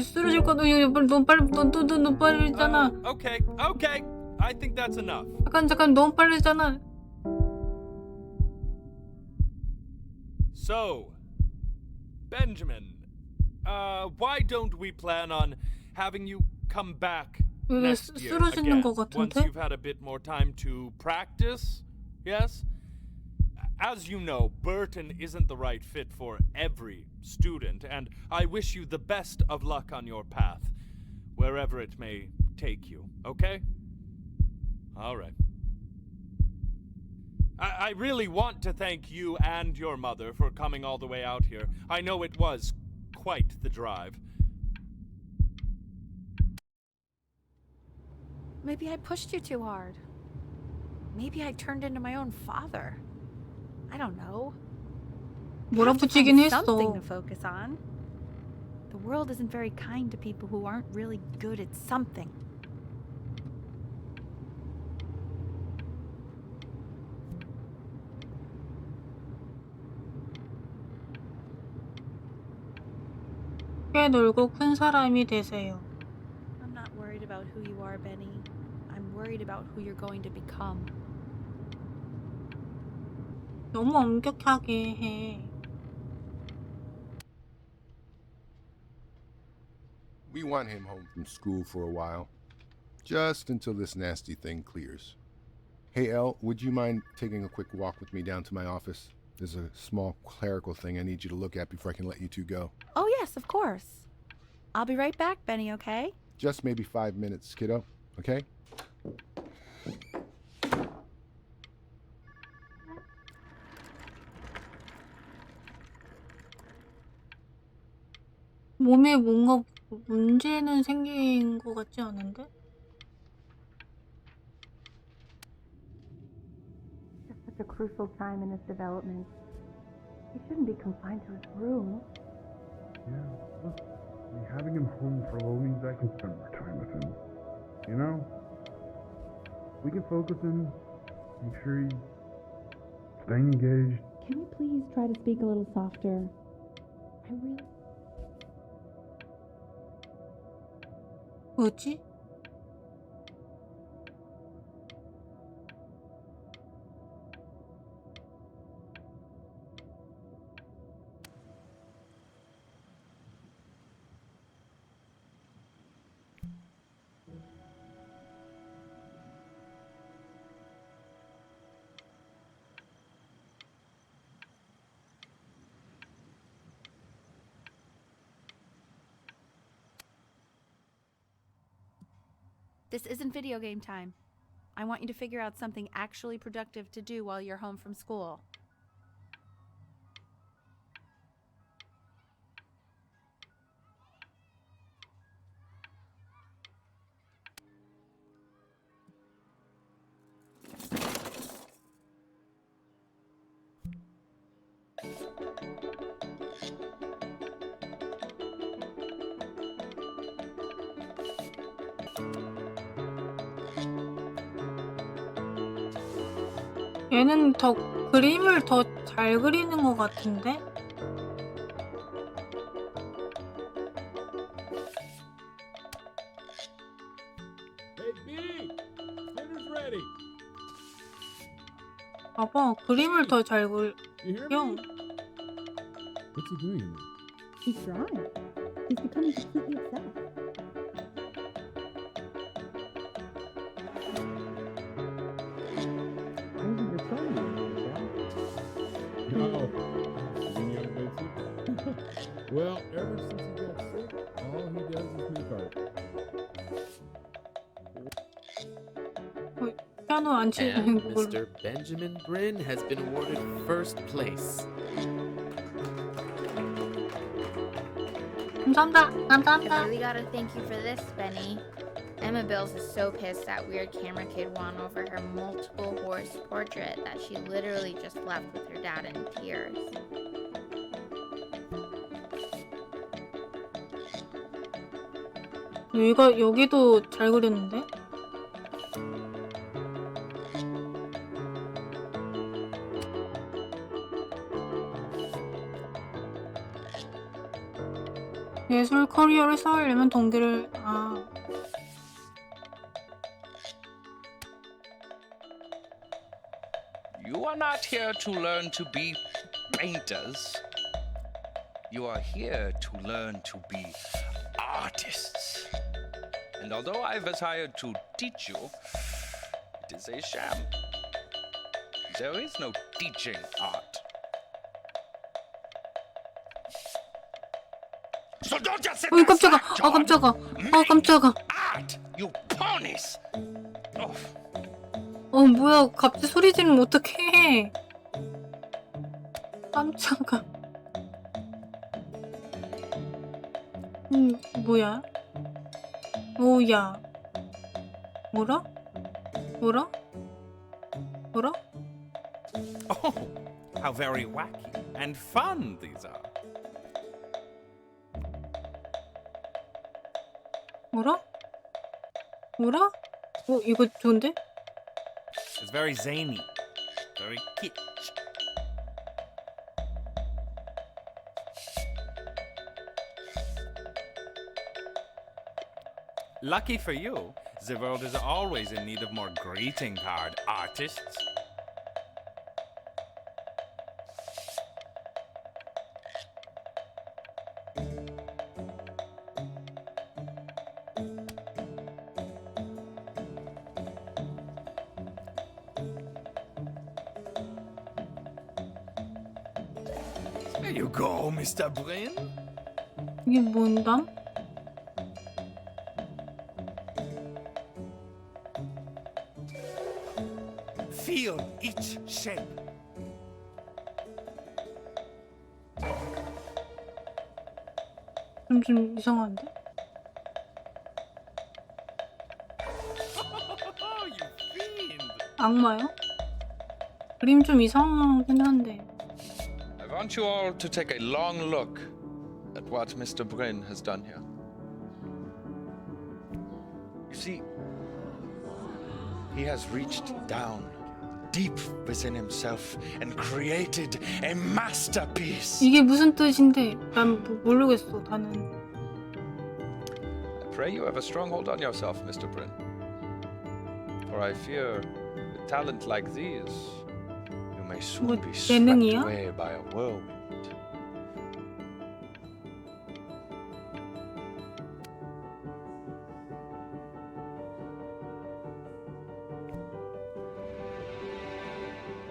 쓰러질 거도 너무 빠르잖아. Okay. I think that's enough. 잠깐 너무 빠르잖아. So, Benjamin, why don't we plan on having you come back next year 쓰러지는 again, 거 once 같은데? you've had a bit more time to practice? Yes? As you know, Burton isn't the right fit for every student, and I wish you the best of luck on your path, wherever it may take you, okay? All right. I really want to thank you and your mother for coming all the way out here. I know it was quite the drive. Maybe I pushed you too hard. Maybe I turned into my own father. I don't know. 몰아붙이긴 했어. Something to focus on. The world isn't very kind to people who aren't really good at something. 꽤 놀고 큰 사람이 되세요. I'm not worried about who you are, Benny. I'm worried about who you're going to become. 너무 엄격하게 해. We want him home from school for a while. Just until this nasty thing clears. Hey, Elle, would you mind taking a quick walk with me down to my office? There's a small clerical thing I need you to look at before I can let you two go. Oh, yes, of course. I'll be right back, Benny, okay? Just maybe 5 minutes, kiddo, okay? 몸에 뭔가 문제는 생긴 것 같지 않은데? It's such a crucial time in his development. He shouldn't be confined to his room. Yeah, look, having him home for a while means I can spend more time with him. You know? We can focus him, make sure he's staying engaged. Can we please try to speak a little softer? I really... 뭐지? This isn't video game time. I want you to figure out something actually productive to do while you're home from school. 얘는 더 그림을 더 잘 그리는 것 같은데? Hey, B! Dinner's ready! 봐봐, 그림을 더 잘 그려. You hear me? What's he doing in there? He's drawing. He's becoming completely obsessed. Wasn't your son No. Isn't he unbasic? Well, ever since he got sick, all he does is make art. 피아노 안 치는 And 걸. Mr. Benjamin Bryn has been awarded first place. 감사합니다. I 감사합니다. really gotta thank you for this, Benny. Emma Bills is so pissed that weird camera kid won over her multiple horse portrait that she literally just left with her dad in tears. 여기도 잘 그렸는데? 예술 커리어를 쌓으려면 동기를 You are not here to learn to be painters. You are here to learn to be artists. And although I was hired to teach you, it is a sham. There is no teaching art. So don't just sit there 깜짝아. slack, John. 깜짝아. 깜짝아. Art, you ponies. Oh. 뭐야, 갑자기 소리 지르면 어떡해. 깜짝아. 뭐야? 오야. 뭐라? 뭐라? 뭐라? Oh, how very wacky and fun these are. 뭐라? 뭐라? 이거 좋은데? It's very zany, very kitsch. Lucky for you, the world is always in need of more greeting card artists. There you go, Mr. Bryn. 이게 뭔다? Feel each shape. 좀 이상한데? You fiend. 악마요? 그림 좀 이상하긴 한데. I want you all to take a long look at what Mr. Bryn has done here. You see, he has reached down deep within himself and created a masterpiece. 이게 무슨 뜻인데? 난 모르겠어, 나는. I pray you have a strong hold on yourself, Mr. Bryn. For I fear with talent like these, you may soon be swept 예능이야? away by a whirlwind.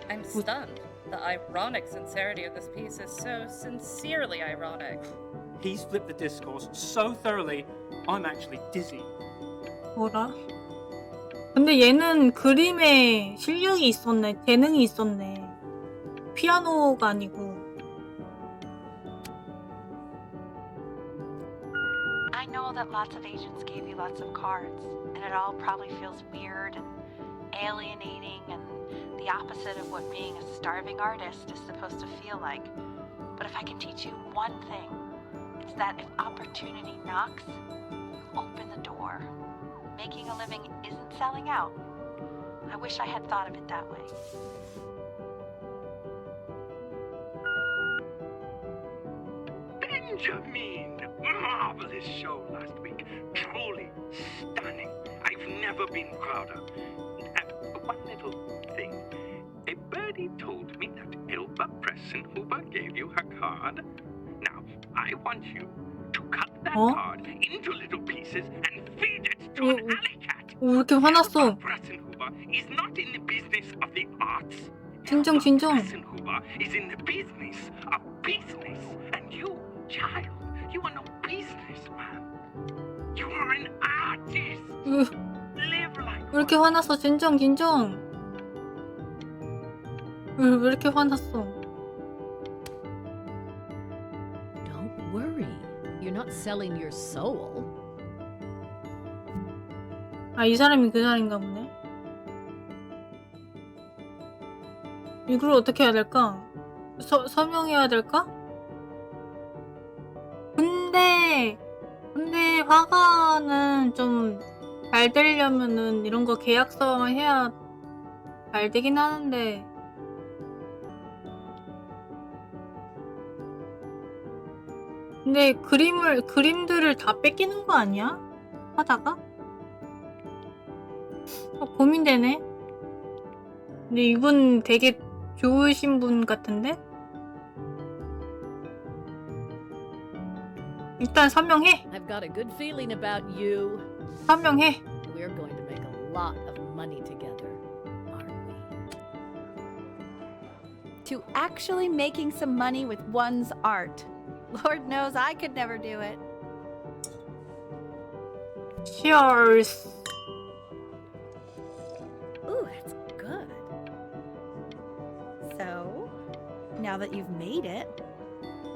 I'm stunned. The ironic sincerity of this piece is so sincerely ironic. He's flipped the discourse so thoroughly, I'm actually dizzy. 뭐라? 근데 얘는 그림에 실력이 있었네, 재능이 있었네. 피아노가 아니고. I know that lots of agents gave you lots of cards, and it all probably feels weird and alienating and the opposite of what being a starving artist is supposed to feel like. But if I can teach you one thing, it's that if opportunity knocks, you open the door. Making a living isn't selling out. I wish I had thought of it that way. Benjamin! Marvelous show last week. Truly stunning. I've never been prouder. One little thing. A birdie told me that Elba Pressenhuber gave you her card. Now, I want you to cut that card into little pieces and feed it to an alley cat. 왜 이렇게 화났어? Pressenhuber is not in the business of the arts. 진정. Pressenhuber is in the business of business. And you, child, you are no businessman. You are an artist. Live like 왜 이렇게 화났어? 진정. 왜 이렇게 화났어? Don't worry. You're not selling your soul. 아, 이 사람이 그 사람인가 보네. 이걸 어떻게 해야 될까? 서명해야 될까? 근데 화가는 좀 잘 되려면은 이런 거 계약서 해야 잘 되긴 하는데. 근데 그림들을 다 뺏기는 거 아니야? 하다가? 고민되네. 근데 이분 되게 좋으신 분 같은데? 일단 서명해. I've got a good feeling about you. 서명해. We're going to make a lot of money together, aren't we? To actually making some money with one's art. Lord knows I could never do it. Cheers. Ooh, that's good. So, now that you've made it,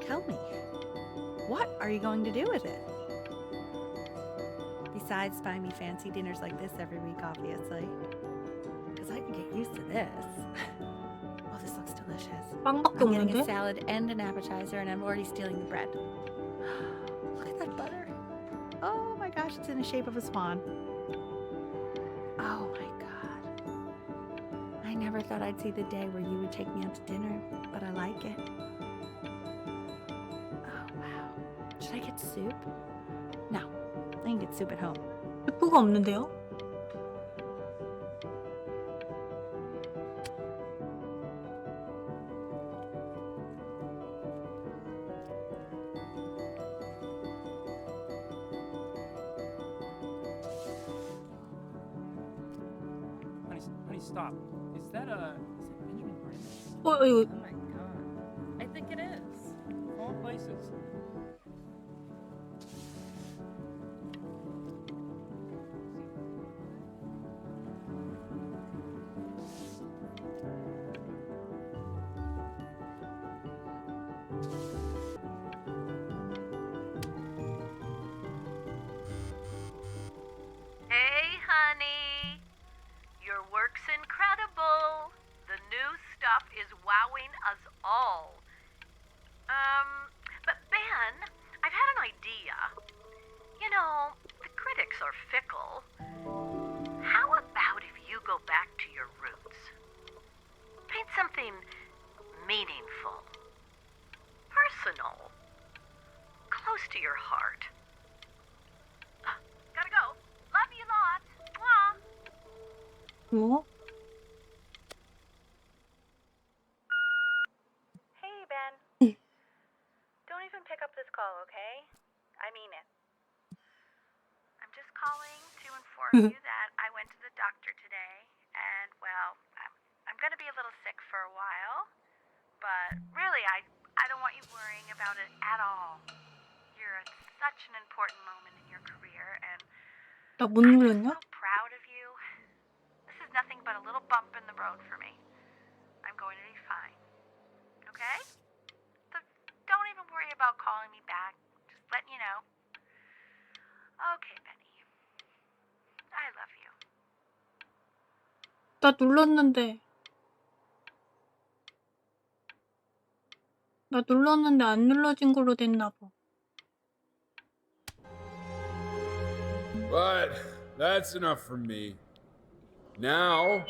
tell me, what are you going to do with it? Besides buying me fancy dinners like this every week, obviously. Because I can get used to this. Oh, this looks delicious. I'm getting a salad and an appetizer, and I'm already stealing the bread. Look at that butter. Oh my gosh, it's in the shape of a swan. Oh my God. I never thought I'd see the day where you would take me out to dinner, but I like it. Oh wow. Should I get soup? No, I can get soup at home. 스프가 없는데요? Honey, stop. Is that Benjamin Brand? 이거 Oh my god. I think it is. Of all places. Hey, honey. Your work's incredible. The new stuff is wowing us all. But Ben, I've had an idea. You know, the critics are fickle. How about if you go back to your roots? Paint something meaningful, personal, close to your heart. Gotta go. Love you lots. Mwah. 뭐? Hey, Ben. Don't even pick up this call, okay? I mean it. I'm just calling to inform you that I went to the doctor today, and, well, I'm going to be a little sick for a while, but really, I don't want you worrying about it at all. You're at such an important moment in your career, and 나 못 눌렀냐? so proud of you. This is nothing but a little bump in the road for me. I'm going to be fine. Okay? So don't even worry about calling me back. Just letting you know. Okay, Benny. I love you. 나 눌렀는데. 나 눌렀는데 안 눌러진 걸로 됐나 봐. But that's enough from me. Now,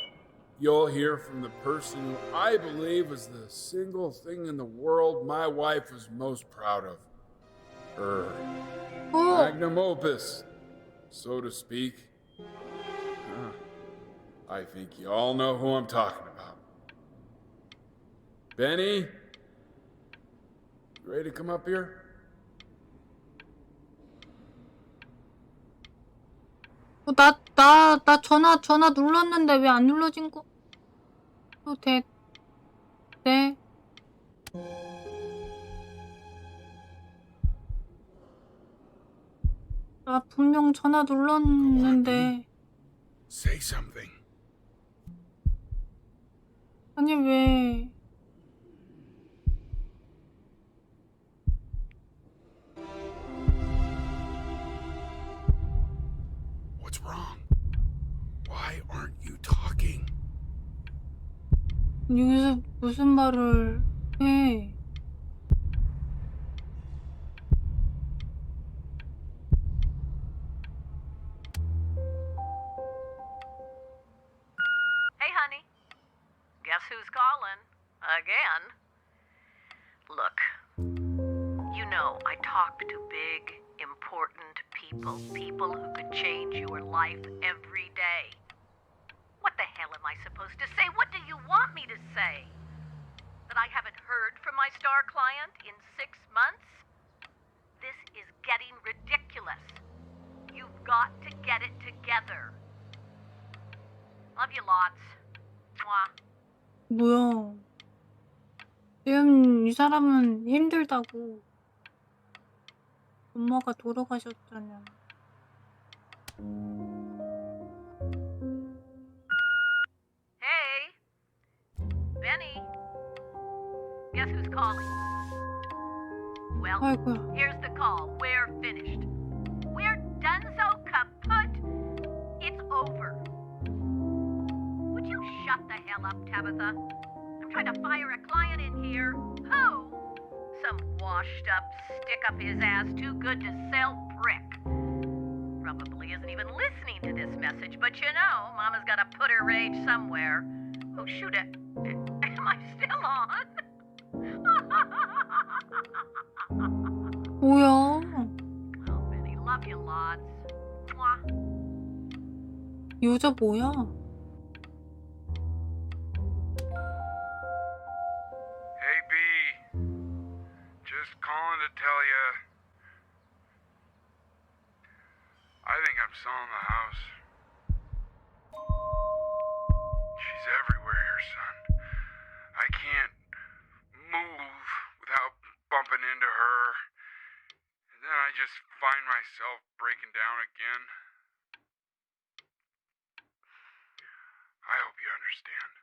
you'll hear from the person who I believe is the single thing in the world my wife was most proud of. Her magnum opus, so to speak. I think you all know who I'm talking about. Benny? You ready to come up here? 나 전화 눌렀는데 왜 안 눌러진 거? 네. 나 분명 전화 눌렀는데. Say something. 아니 왜? What's wrong? Why aren't you talking? 여기서 무슨 말을 해? Hey, honey. Guess who's calling? Again. Look, you know I talk to big, important people who could change your life every day. What the hell am I supposed to say? What do you want me to say? That I haven't heard from my star client in 6 months? This is getting ridiculous. You've got to get it together. Love you lots. Mwah. 뭐야? 지금 이 사람은 힘들다고. 엄마가 돌아가셨잖아. Hey, Benny. Guess who's calling? Well, 아이고야. here's the call. We're finished. We're done so kaput. It's over. Would you shut the hell up, Tabitha? I'm trying to fire a client in here. Who? Some washed up, stick up his ass, too good to sell prick. Probably isn't even listening to this message, but you know, Mama's got to put her rage somewhere. Oh, shoot it. Am I still on? 뭐야? Oh, Benny, love you lots. Mwah. 여자 뭐야? Hey, B. Just calling to tell you. I think I'm selling the house. She's everywhere here, son. I can't move without bumping into her. And then I just find myself breaking down again. I hope you understand.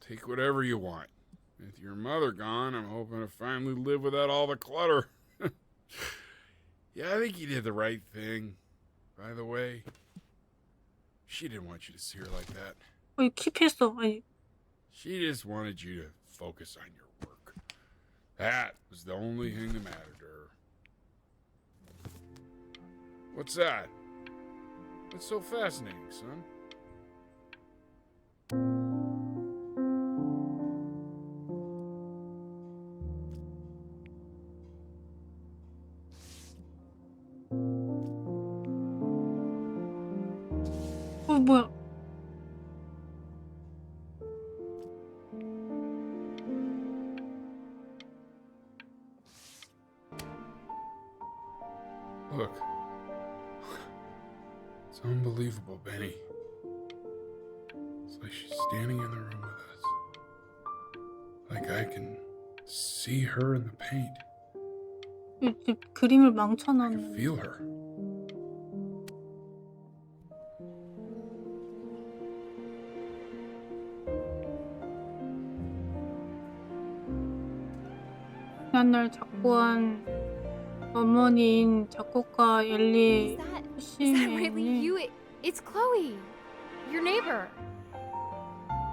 Take whatever you want. With your mother gone, I'm hoping to finally live without all the clutter. Yeah, I think you did the right thing. By the way, she didn't want you to see her like that. 킵했어. 아니. She just wanted you to focus on your work. That was the only thing that mattered to her. What's that? What's so fascinating, son? 뭐야? Look. It's unbelievable, Benny. It's like she's standing in the room with us. Like I can see her in the paint. 그림을 I 망쳐놨네. can feel her. 지난날 작고한 어머니인 작곡가 엘리 Is that really 시멘이 you? It's Chloe, your neighbor.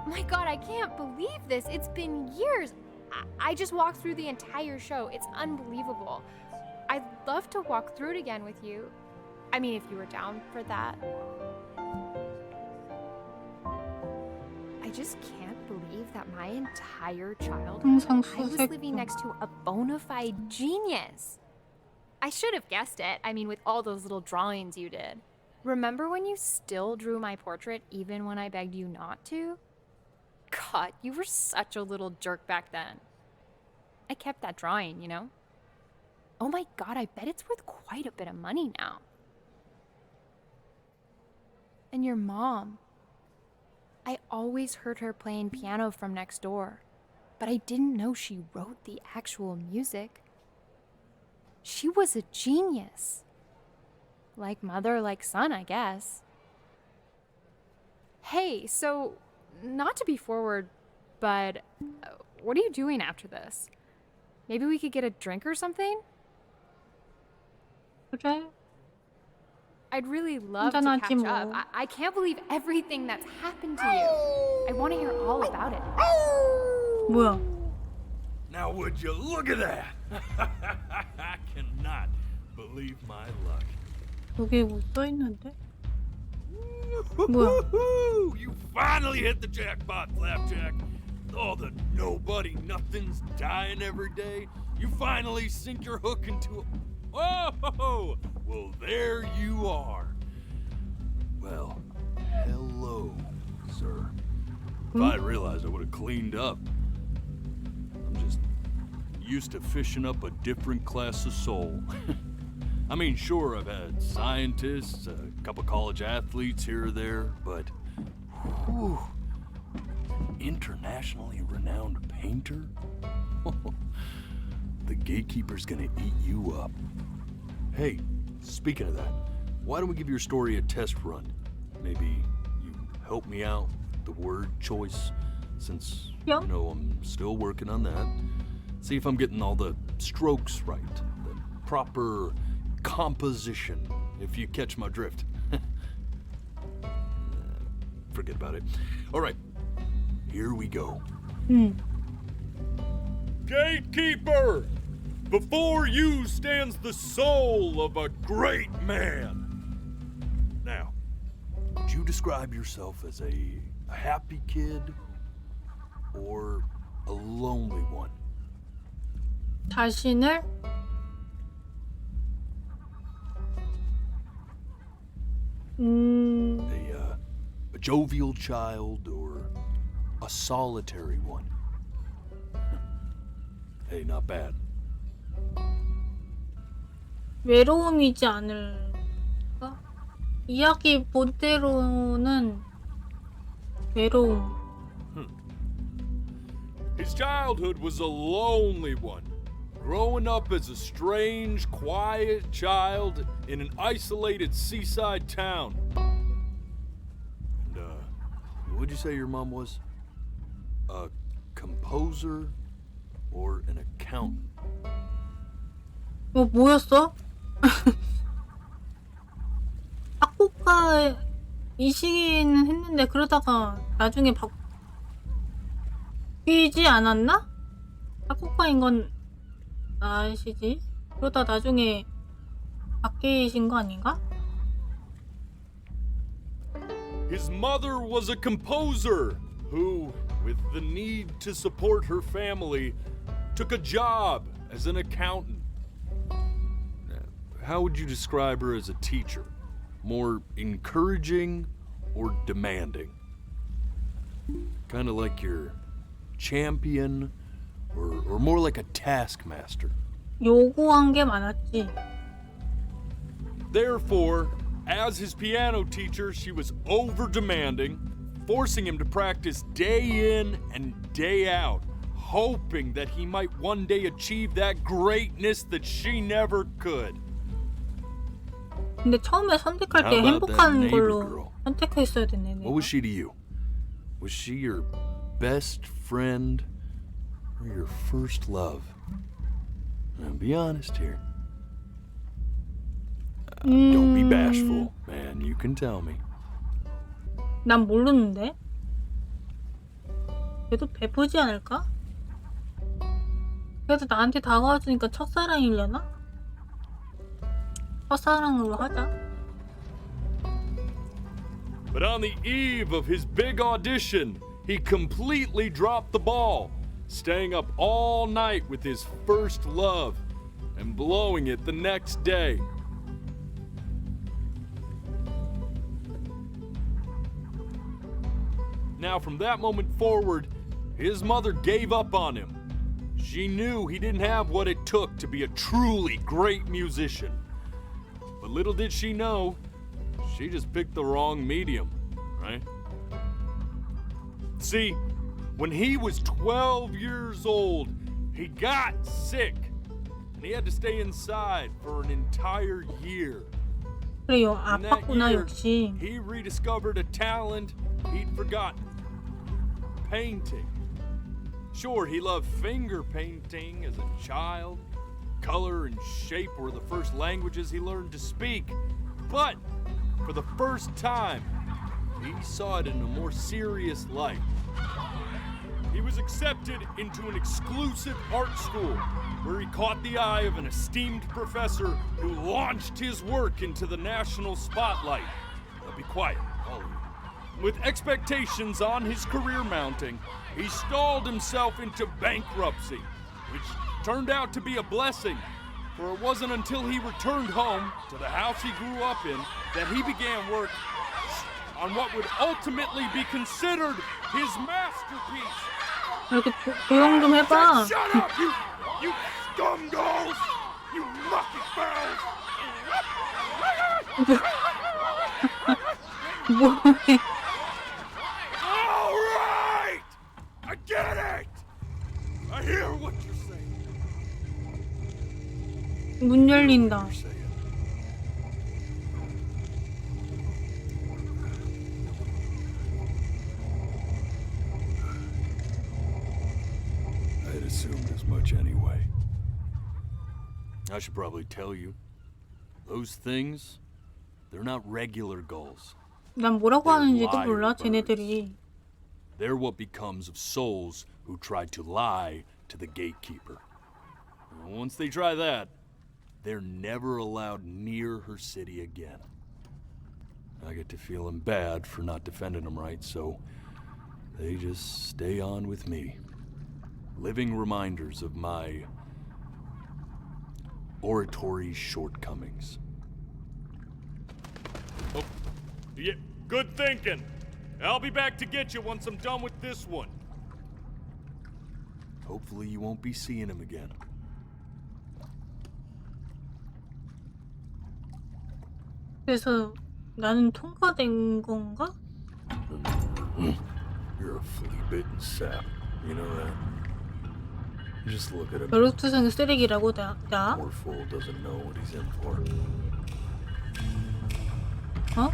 My God, I can't believe this. It's been years. I just walked through the entire show. It's unbelievable. I'd love to walk through it again with you. I mean, if you were down for that. I just can't believe that my entire childhood I was living next to a bona fide genius. I should have guessed it. I mean, with all those little drawings you did. Remember when you still drew my portrait even when I begged you not to? God, you were such a little jerk back then. I kept that drawing, you know? Oh my God, I bet it's worth quite a bit of money now. And your mom. I always heard her playing piano from next door, but I didn't know she wrote the actual music. She was a genius. Like mother, like son, I guess. Hey, so, not to be forward, but what are you doing after this? Maybe we could get a drink or something? 그래. I'd really love to catch up. I can't believe everything that's happened to you. I want to hear all about it. 뭐야? Now would you look at that? I cannot believe my luck. 여기 뭐 써있는데? 뭐야? You finally hit the jackpot, Flapjack. All the nobody nothings dying every day. You finally sink your hook into a... Oh, well, there you are. Well, hello, sir. If I realized, I would have cleaned up. I'm just used to fishing up a different class of soul. I mean, sure, I've had scientists, a couple college athletes here or there, but whew, internationally renowned painter? The gatekeeper's gonna eat you up. Hey, speaking of that, why don't we give your story a test run? Maybe you help me out with the word choice, since, you know, I'm still working on that. See if I'm getting all the strokes right, the proper composition, if you catch my drift. Forget about it. All right, here we go. Gatekeeper! Before you stands the soul of a great man. Now, would you describe yourself as a happy kid or a lonely one? 자신을 A jovial child or a solitary one? Hey, not bad. 외로움이지 않을까? 이야기 본대로는 외로움. His childhood was a lonely one, growing up as a strange, quiet child in an isolated seaside town. And, what'd you say your mom was? A composer or an accountant? 뭐였어? 학고가이시기는 했는데 그러다가 나중에 바뀌지 않았나? 학고가인 건 아시지? 그러다 나중에 바뀌신 거 아닌가? His mother was a composer who, with the need to support her family, took a job as an accountant. How would you describe her as a teacher? More encouraging or demanding? Kind of like your champion or more like a taskmaster? 요구한 게 많았지. Therefore, as his piano teacher, she was over-demanding, forcing him to practice day in and day out, hoping that he might one day achieve that greatness that she never could. 근데 처음에 선택할 때 행복한 걸로 선택했어야 됐네. What was she to you? Was she your best friend or your first love? Now, be honest here. Don't be bashful, man. You can tell me. 난 모르는데. 그래도 베프지 않을까? 그래도 나한테 다가와주니까 첫사랑이려나? 첫사랑으로 하자. But on the eve of his big audition, he completely dropped the ball, staying up all night with his first love and blowing it the next day. Now, from that moment forward, his mother gave up on him. She knew he didn't have what it took to be a truly great musician. But little did she know, she just picked the wrong medium, right? See, when he was 12 years old, he got sick, and he had to stay inside for an entire year. 그래요, In that 아팠구나 year, 역시. he rediscovered a talent he'd forgotten. Painting. Sure, he loved finger painting as a child. Color and shape were the first languages he learned to speak. But for the first time, he saw it in a more serious light. He was accepted into an exclusive art school where he caught the eye of an esteemed professor who launched his work into the national spotlight. Now be quiet, all of you. With expectations on his career mounting, he stalled himself into bankruptcy, which turned out to be a blessing, for it wasn't until he returned home to the house he grew up in that he began work on what would ultimately be considered his masterpiece. 이렇게 조용 좀 해봐. Shut up, you scumballs! You mucky fowls! 뭐해? All right! I get it! I hear what you're saying. 문 열린다. I'd assumed as much anyway. I should probably tell you, those things, they're not regular gulls. 난 뭐라고 하는지도 몰라, 쟤네들이. They're what becomes of souls who tried to lie to the gatekeeper. Once they try that, they're never allowed near her city again. I get to feeling bad for not defending them right, so they just stay on with me. Living reminders of my oratory shortcomings. Oh, yeah, good thinking. I'll be back to get you once I'm done with this one. Hopefully you won't be seeing him again. 그래서 나는 통과된 건가? You're a flea-bitten sap. You know that? Just look at him. 벼룩투성이 쓰레기라고 나? Poor fool doesn't know what he's in for. 어?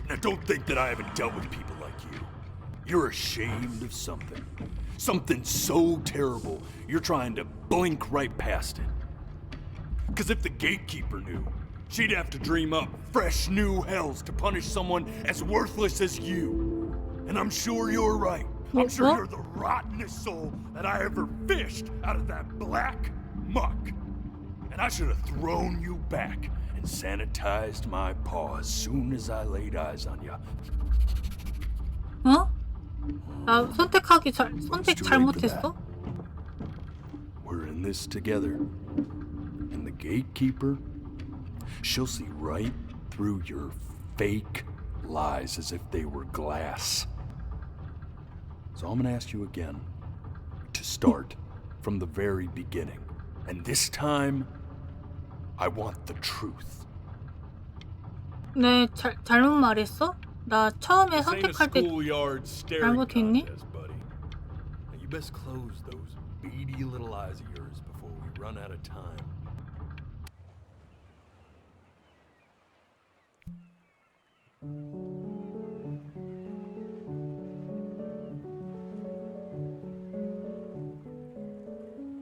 Now don't think that I haven't dealt with people like you. You're ashamed of something. Something so terrible, you're trying to blink right past it. Because if the gatekeeper knew, she'd have to dream up fresh new hells to punish someone as worthless as you. And I'm sure you're right. I'm sure you're the rottenest soul that I ever fished out of that black muck. And I should have thrown you back and sanitized my paw as soon as I laid eyes on you. 어? 나 선택 잘못했어? We're in this together. And the gatekeeper, she'll see right through your fake lies as if they were glass. So I'm gonna ask you again to start from the very beginning. And this time, I want the truth. 네, 잘못 말했어? 나 처음에 This ain't a 선택할 때 schoolyard staring 잘못했니? contest, buddy. Now you best close those beady little eyes of yours before we run out of time.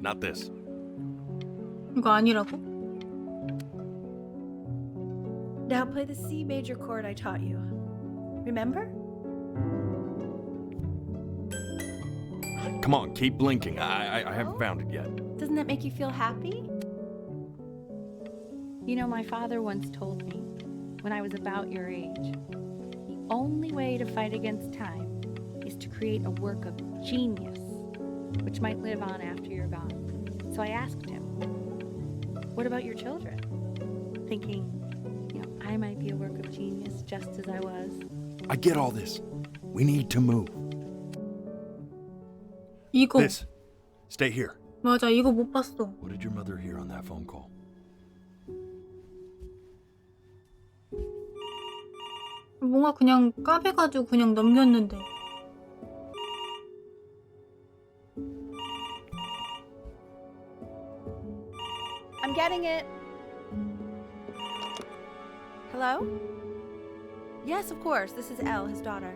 Not this. 이거 아니라고? Now play the C major chord I taught you. Remember? Come on, keep blinking. I haven't found it yet. Doesn't that make you feel happy? You know, my father once told me, when I was about your age, the only way to fight against time is to create a work of genius, which might live on after you're gone. So I asked him, what about your children? Thinking, you know, I might be a work of genius just as I was. I get all this. We need to move. 이거. This. Stay here. 맞아, 이거 못 봤어. What did your mother hear on that phone call? 뭔가 그냥 까배가지고 그냥 넘겼는데. I'm getting it. Hello? Yes, of course. This is Elle, his daughter.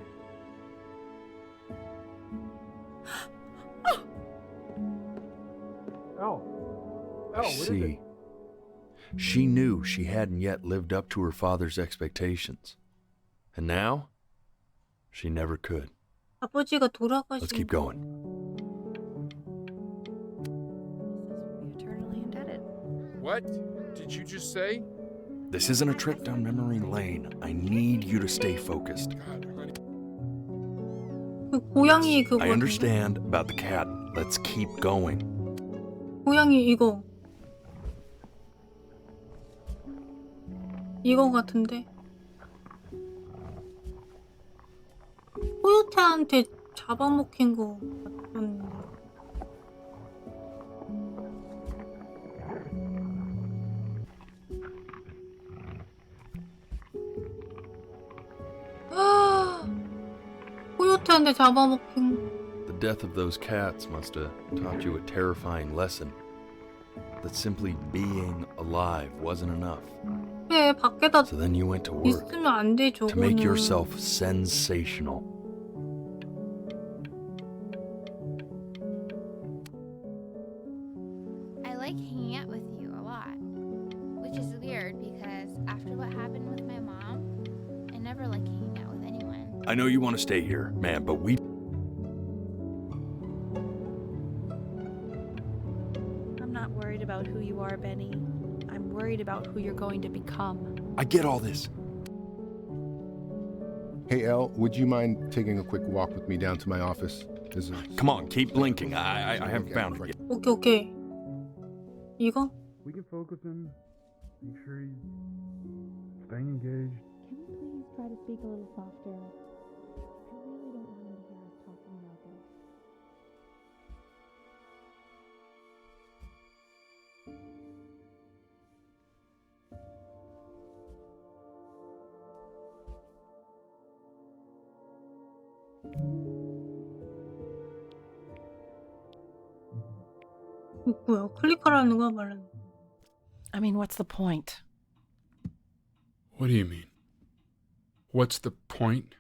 See, she knew she hadn't yet lived up to her father's expectations. And now, she never could. 아버지가 돌아가신. Let's keep going. Eternally indebted. What did you just say? This isn't a trip down memory lane. I need you to stay focused. 그 고양이 그거. I understand about the cat. Let's keep going. 고양이 이거. 이거 같은데. 코요테한테 잡아먹힌 거 같던데. 코요테한테 잡아먹힌. The death of those cats must have taught you a terrifying lesson. That simply being alive wasn't enough. 그래, 밖에다 So then you went to work 있으면 안 돼, 저거는. to make yourself sensational. I like hanging out with you a lot, which is weird because after what happened with my mom, I never like hanging out with anyone. I know you want to stay here, man, but we... I'm not worried about who you are, Benny. I'm worried about who you're going to become. I get all this. Hey, Elle, would you mind taking a quick walk with me down to my office? Come on, keep blinking. I haven't found it yet. 오케이, 오케이. 이거? We can focus in. Make sure he's staying engaged. Can you please try to speak a little softer? I really don't want him to hear us talking about this. 뭐야? 클릭하라는 거야, 말하는 거야? I mean, what's the point? What do you mean? What's the point?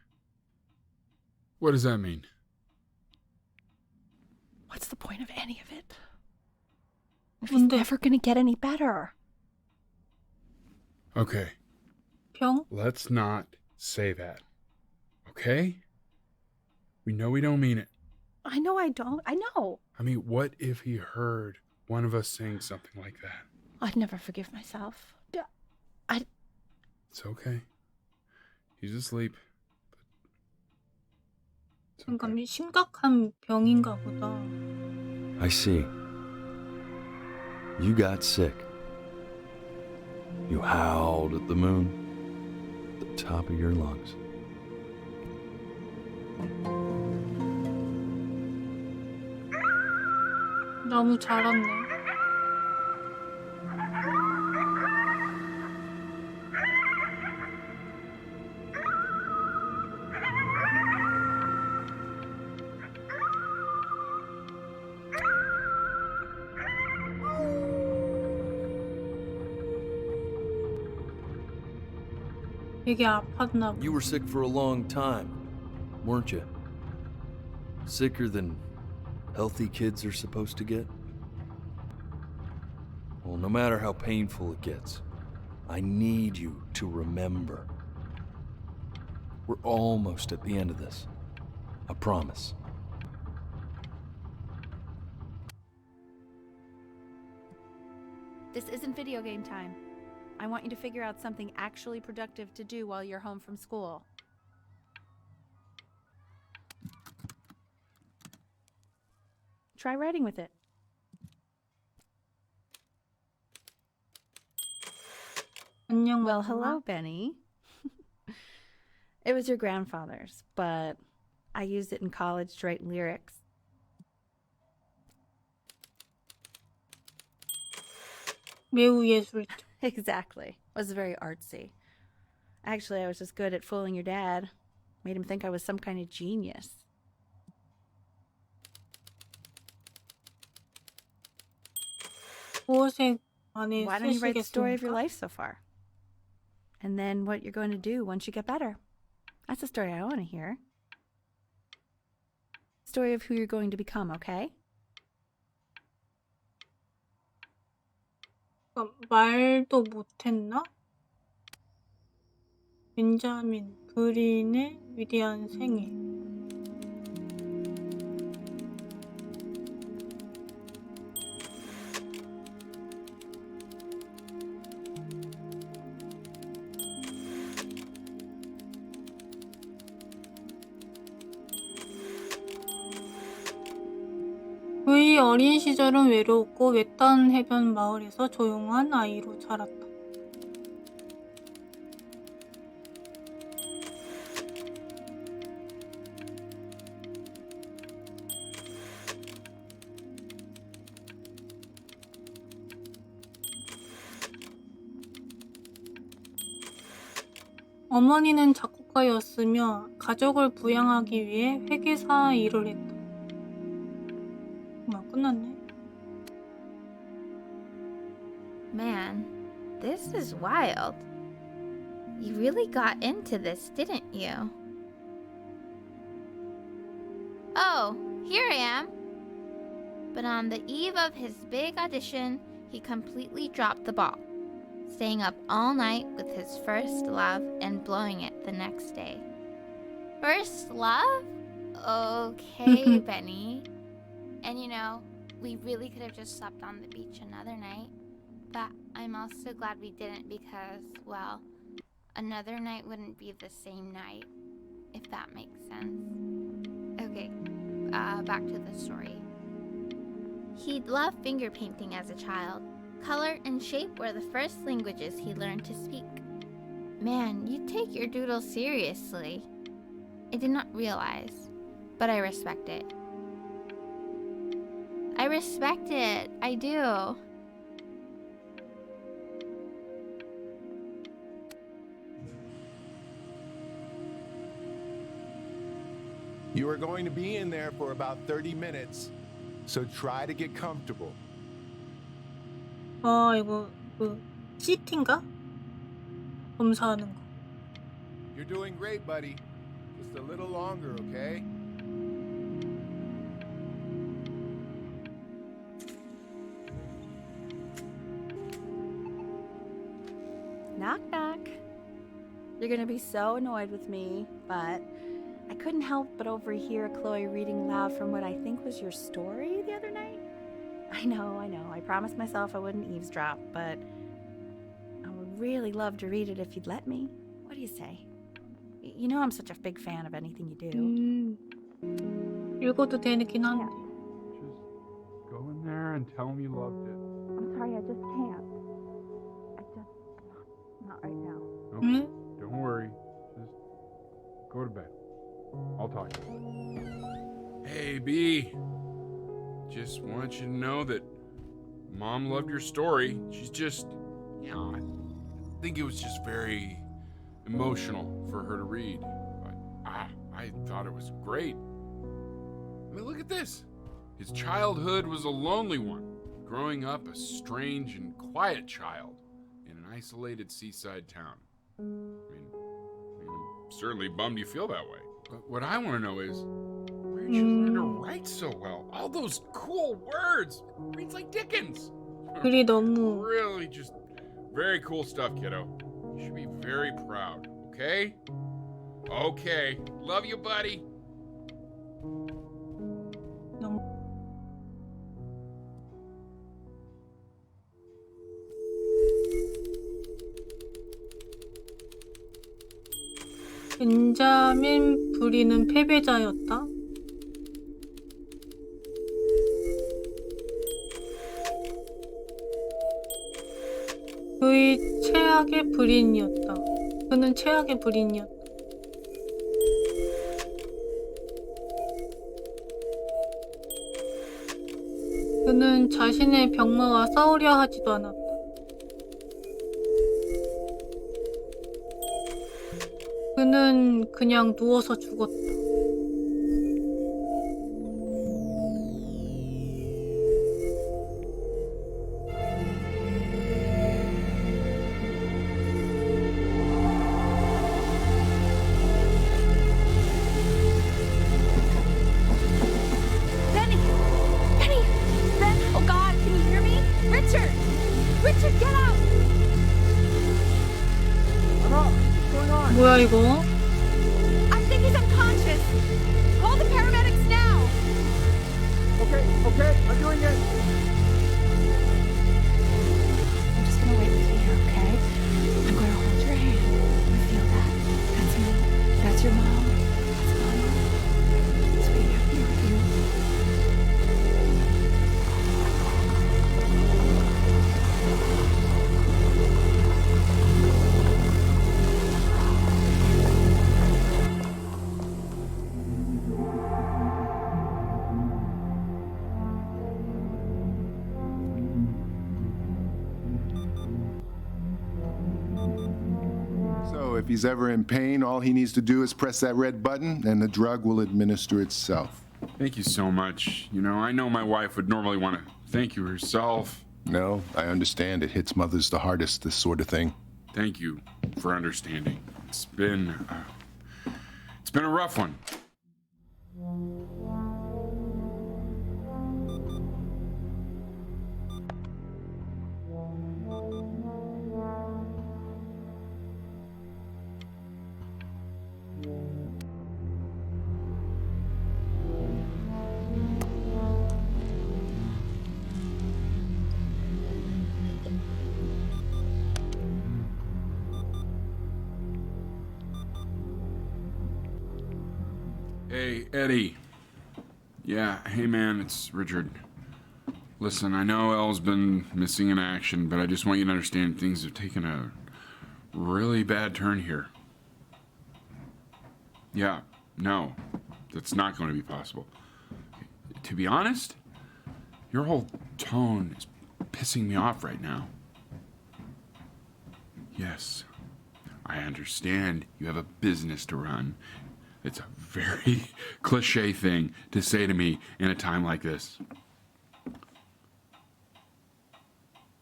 What does that mean? What's the point of any of it? If he's never gonna get any better. Okay. 병? Let's not say that. Okay? We know we don't mean it. I know I don't. I know. I mean, what if he heard one of us saying something like that? I'd never forgive myself. It's okay. He's asleep. 그러니까 심각한 병인가 보다. I see. You got sick. You howled at the moon at the top of your lungs. 너무 잘았네. 되게 아팠나 봐. You were sick for a long time, weren't you? Sicker than healthy kids are supposed to get? Well, no matter how painful it gets, I need you to remember. We're almost at the end of this. I promise. This isn't video game time. I want you to figure out something actually productive to do while you're home from school. Try writing with it. Well, hello, Benny. It was your grandfather's, but I used it in college to write lyrics. 매우 예술적. Exactly. It was very artsy. Actually, I was just good at fooling your dad. Made him think I was some kind of genius. 무엇에 안에 Why don't you write the story of your 쓰시겠습니까? life so far? And then what you're going to do once you get better. That's the story I want to hear. Story of who you're going to become, okay? 말도 못했나? 벤자민 그린의 위대한 생애. 그의 어린 시절은 외로웠고 외딴 해변 마을에서 조용한 아이로 자랐다. 어머니는 작곡가였으며 가족을 부양하기 위해 회계사 일을 했다. 끝났네. Man, this is wild. You really got into this, didn't you? Oh, here I am. But on the eve of his big audition, he completely dropped the ball, staying up all night with his first love and blowing it the next day. First love? Okay, Benny. And you know, we really could have just slept on the beach another night. But I'm also glad we didn't because, well, another night wouldn't be the same night, if that makes sense. Okay, back to the story. He'd loved finger painting as a child. Color and shape were the first languages he learned to speak. Man, you take your doodle seriously. I did not realize, but I respect it. I respect it. I do. You are going to be in there for about 30 minutes, so try to get comfortable. 이거 CT인가? 검사하는 거. You're doing great, buddy. Just a little longer, okay? Knock, knock. You're gonna be so annoyed with me, but I couldn't help but overhear Chloe reading loud from what I think was your story the other night. I know. I promised myself I wouldn't eavesdrop, but I would really love to read it if you'd let me. What do you say? You know I'm such a big fan of anything you do. 읽어도 되긴 한데. Just go in there and tell him you loved it. I'm sorry, I just can't. Not right now. Okay, don't worry. Just go to bed. I'll talk to you. Hey, B. Just want you to know that Mom loved your story. She's just, I think it was just very emotional for her to read. But I thought it was great. I mean, look at this. His childhood was a lonely one, growing up a strange and quiet child in an isolated seaside town. I mean, I'm certainly bummed you feel that way. But what I want to know is, where did you learn to write so well? All those cool words. Reads like Dickens. 글이 너무 Really just very cool stuff, kiddo. You should be very proud, okay? Okay. Love you, buddy. 벤자민 브리는 패배자였다. 그의 최악의 불인이었다. 그는 최악의 불인이었다. 그는 자신의 병마와 싸우려 하지도 않았다. 그는 그냥 누워서 죽었다. Benny! Benny! Ben! Oh God, can you hear me? Richard! Richard, get out! 뭐야 이거? I think he's unconscious. Call the paramedics now. Okay, I'm doing it. I'm just gonna wait with you here, okay? I'm gonna hold your hand. You feel that? That's me. That's your mom. That's my mom. Sweetie, I'm here with you. So if he's ever in pain, all he needs to do is press that red button and the drug will administer itself. Thank you so much. You know, I know my wife would normally want to thank you herself. No, I understand. It hits mothers the hardest, this sort of thing. Thank you for understanding. It's been a rough one. Hey, Eddie. Yeah, hey man, it's Richard. Listen, I know Elle's been missing in action, but I just want you to understand things have taken a really bad turn here. Yeah, no, that's not going to be possible. To be honest, your whole tone is pissing me off right now. Yes, I understand you have a business to run. It's a very cliche thing to say to me in a time like this.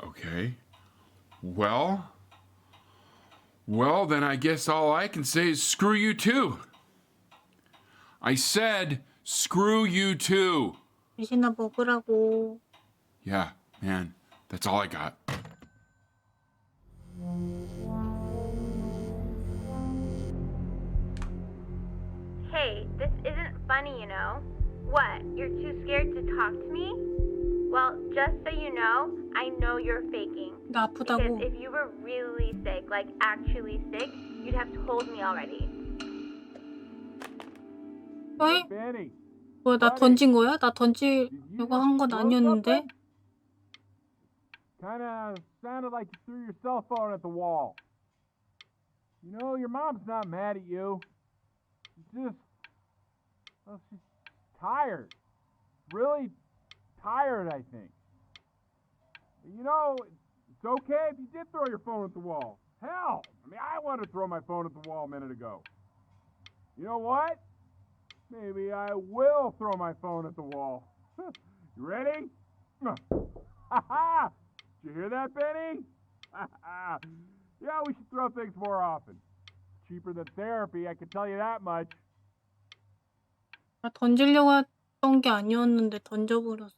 Okay. Well, then I guess all I can say is screw you too. I said screw you too. 대신나 먹으라고. Yeah, man, that's all I got. Hey, this isn't funny, you know. What, you're too scared to talk to me? Well, just so you know you're faking. 나 Because 아프다고. if you were really sick, like actually sick, you'd have told me already. 어이? Benny, 뭐야 나 던진 거야? 나 던지려고 한 건 아니었는데. kind of sounded like you threw your cell phone at the wall. You know, your mom's not mad at you. She's tired. Really tired, I think. You know, it's okay if you did throw your phone at the wall. Hell, I mean, I wanted to throw my phone at the wall a minute ago. You know what? Maybe I will throw my phone at the wall. You ready? Ha-ha! Did you hear that, Benny? Yeah, we should throw things more often. Cheaper than therapy, I can tell you that much. 나 던지려고 했던 게 아니었는데 던져버렸어.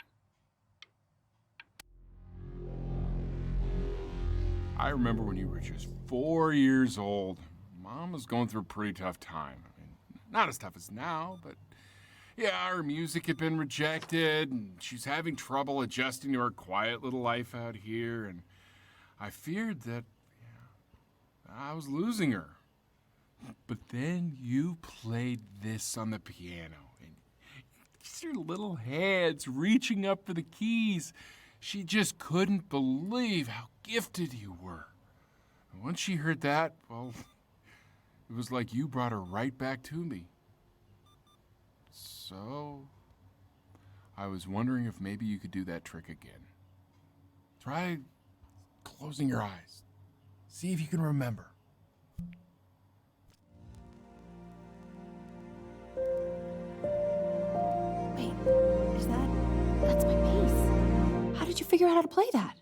I remember when you were just 4 years old. Mom was going through a pretty tough time. I mean, not as tough as now, but yeah, her music had been rejected, and she's having trouble adjusting to her quiet little life out here, and I feared that I was losing her. But then you played this on the piano, and just your little hands reaching up for the keys. She just couldn't believe how gifted you were. And once she heard that, well, it was like you brought her right back to me. So, I was wondering if maybe you could do that trick again. Try closing your eyes. See if you can remember. Wait, that's my bass. How did you figure out how to play that?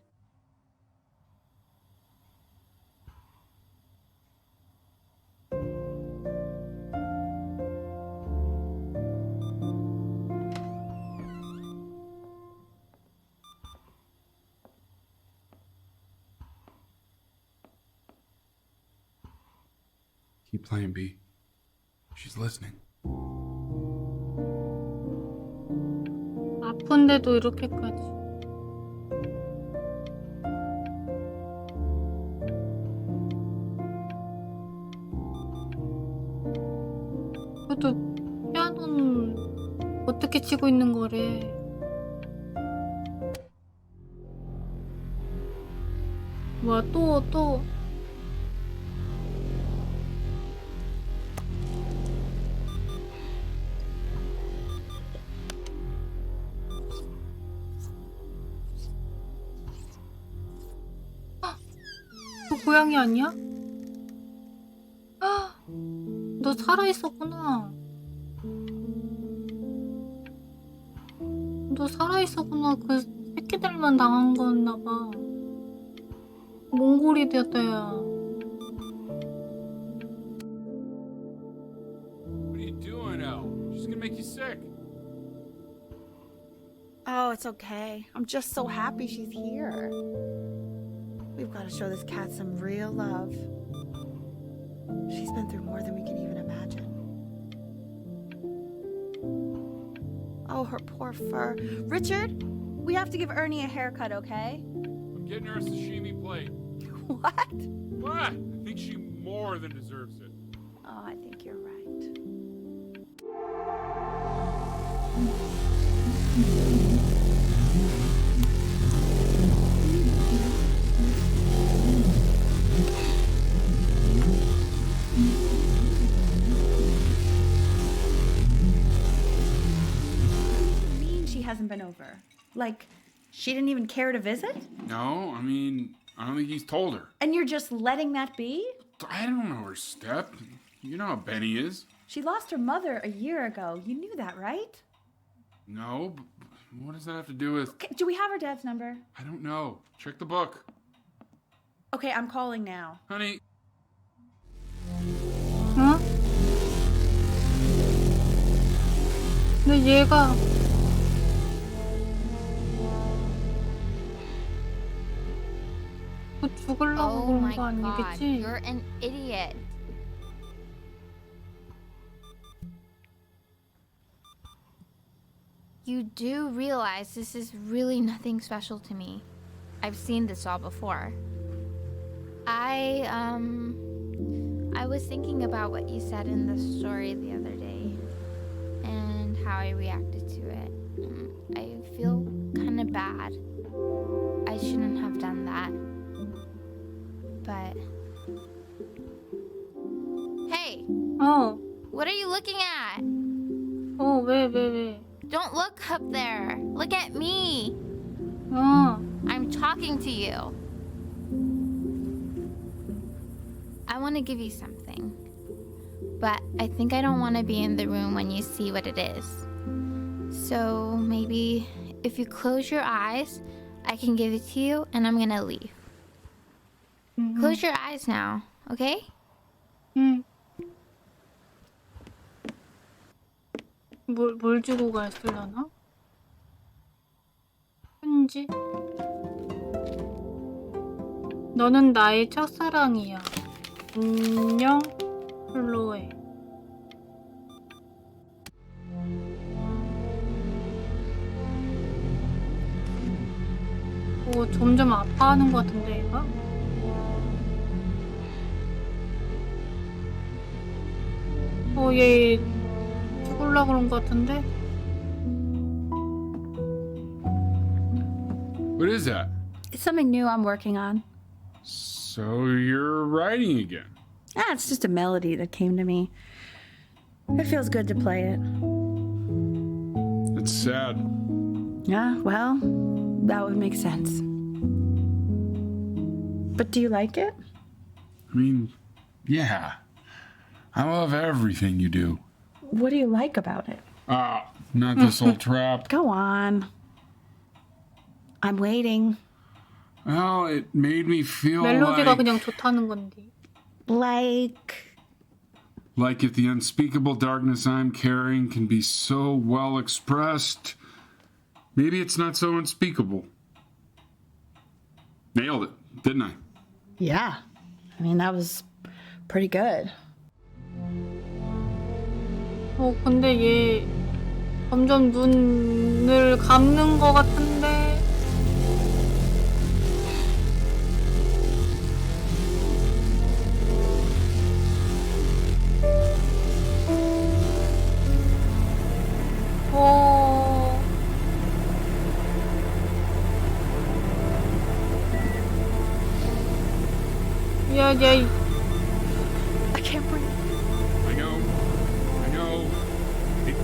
Keep playing, B. She's listening. 아픈데도 이렇게까지. 그래도 피아노는 어떻게 치고 있는 거래? 와, 또. 그 고양이 아니야? 아, 너 살아있었구나. 너 살아있었구나. 그 새끼들만 당한 거였나봐. 몽골이 되었다야. What are you doing, Elle? She's gonna make you sick. Oh, it's okay. I'm just so happy she's here. We've got to show this cat some real love. She's been through more than we can even imagine. Oh, her poor fur. Richard, we have to give Ernie a haircut, okay? I'm getting her a sashimi plate. What? What? I think she more than deserves it. Oh, I think you're right. Hasn't been over. Like, she didn't even care to visit? No, I mean, I don't think he's told her. And you're just letting that be? I don't know her step. You know how Benny is. She lost her mother a year ago. You knew that, right? No, but what does that have to do with... Okay, do we have her dad's number? I don't know. Check the book. Okay, I'm calling now. Honey. 응? 근데 얘가 죽으려고 그런 거 아니겠지? You're an idiot. You do realize this is really nothing special to me. I've seen this all before. I was thinking about what you said in the story the other day and how I reacted to it. I feel kind of bad. I shouldn't have done that. But hey, what are you looking at? 왜? Don't look up there. Look at me. I'm talking to you. I want to give you something, but I think I don't want to be in the room when you see what it is. So maybe if you close your eyes, I can give it to you and I'm gonna leave. Close your eyes now, okay? 뭘 주고 갔을라나? 편지? 너는 나의 첫사랑이야. 안녕, 클로에. 점점 아파하는 것 같은데, 얘가? 얘 죽을라 그런 것 같은데? What is that? It's something new I'm working on. So you're writing again? It's just a melody that came to me. It feels good to play it. It's sad. Yeah, well, that would make sense. But do you like it? I mean, yeah. I love everything you do. What do you like about it? Not this old trap. Go on. I'm waiting. Well, it made me feel 멜로디가 그냥 좋다는 건데. Like if the unspeakable darkness I'm carrying can be so well expressed, maybe it's not so unspeakable. Nailed it, didn't I? Yeah. I mean, that was pretty good. 근데 얘 점점 눈을 감는 것 같은데. 야, I can't breathe. I know.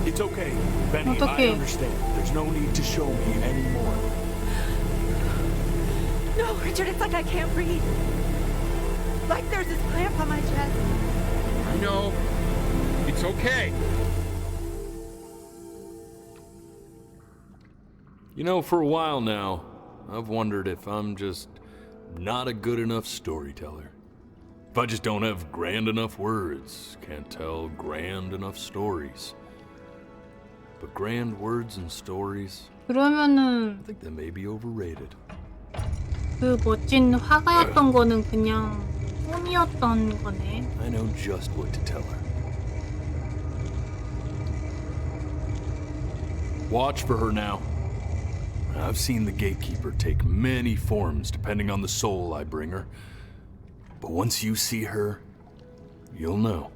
It's okay, Benny. 어떡해. I understand. There's no need to show me anymore. No, Richard, it's like I can't breathe. Like there's this clamp on my chest. I know. It's okay. You know, for a while now, I've wondered if I'm just not a good enough storyteller. If I just don't have grand enough words, can't tell grand enough stories. But grand words and stories, 그러면은 I think they may be overrated. 그 멋진 화가였던 거는 그냥 꿈이었던 거네. I know just what to tell her. Watch for her now. I've seen the gatekeeper take many forms depending on the soul I bring her. But once you see her, you'll know.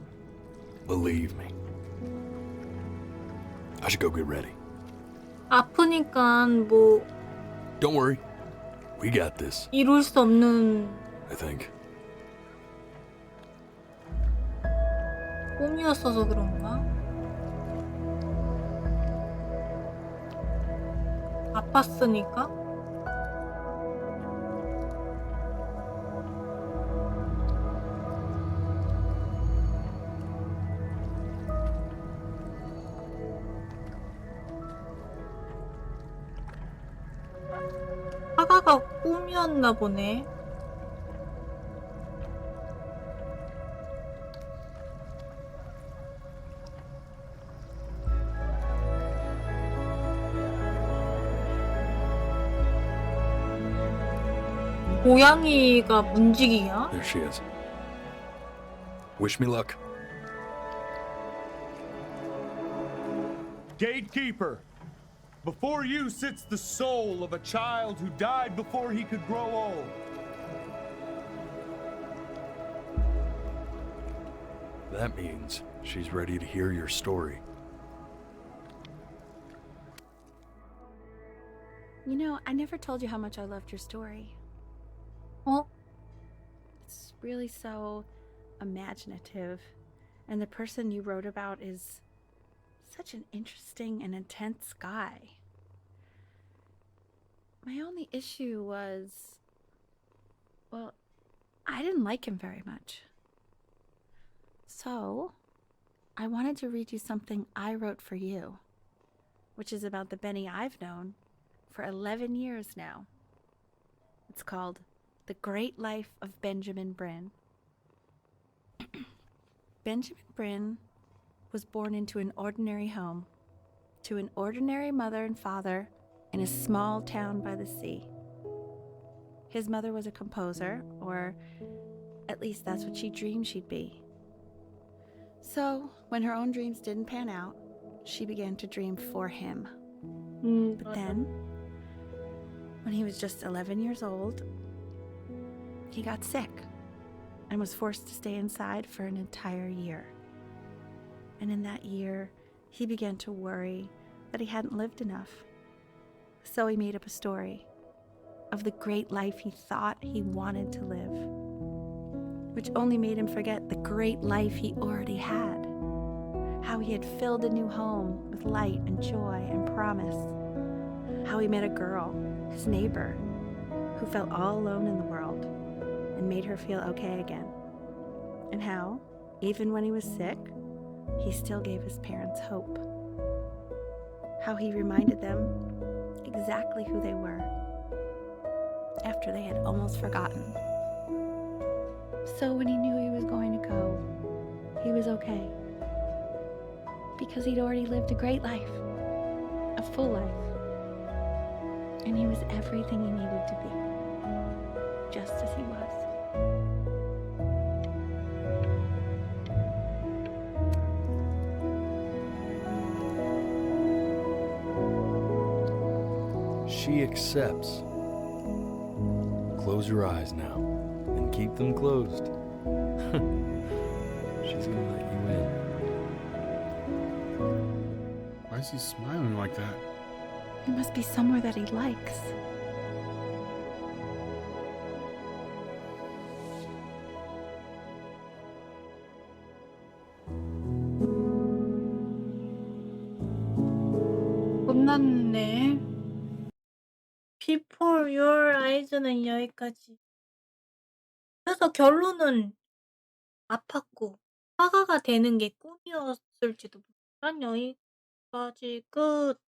Believe me. I should go get ready. 아프니까 뭐 Don't worry. We got this, 이룰 수 없는 I think. 꿈이었어서 그런가? 아팠으니까? 화가가 꿈이었나 보네. 고양이가 문지기야? There she is. Wish me luck. Gatekeeper, before you sits the soul of a child who died before he could grow old. That means she's ready to hear your story. You know, I never told you how much I loved your story. Oh? It's really so imaginative. And the person you wrote about is such an interesting and intense guy. My only issue was, well, I didn't like him very much. So, I wanted to read you something I wrote for you, which is about the Benny I've known for 11 years now. It's called The Great Life of Benjamin Bryn. Benjamin Bryn was born into an ordinary home, to an ordinary mother and father in a small town by the sea. His mother was a composer, or at least that's what she dreamed she'd be. So, when her own dreams didn't pan out, she began to dream for him. But then, when he was just 11 years old, he got sick and was forced to stay inside for an entire year. And in that year, he began to worry that he hadn't lived enough. So he made up a story of the great life he thought he wanted to live, which only made him forget the great life he already had. How he had filled a new home with light and joy and promise. How he met a girl, his neighbor, who felt all alone in the world and made her feel okay again. And how, even when he was sick, he still gave his parents hope. How he reminded them exactly who they were after they had almost forgotten. So when he knew he was going to go, he was okay. Because he'd already lived a great life, a full life. And he was everything he needed to be, just as he was. She accepts. Close your eyes now, and keep them closed. She's gonna let you in. Why is he smiling like that? It must be somewhere that he likes. 끝났네. Before Your Eyes는 여기까지. 그래서 결론은 아팠고 화가가 되는 게 꿈이었을지도 몰라. 여기까지 끝.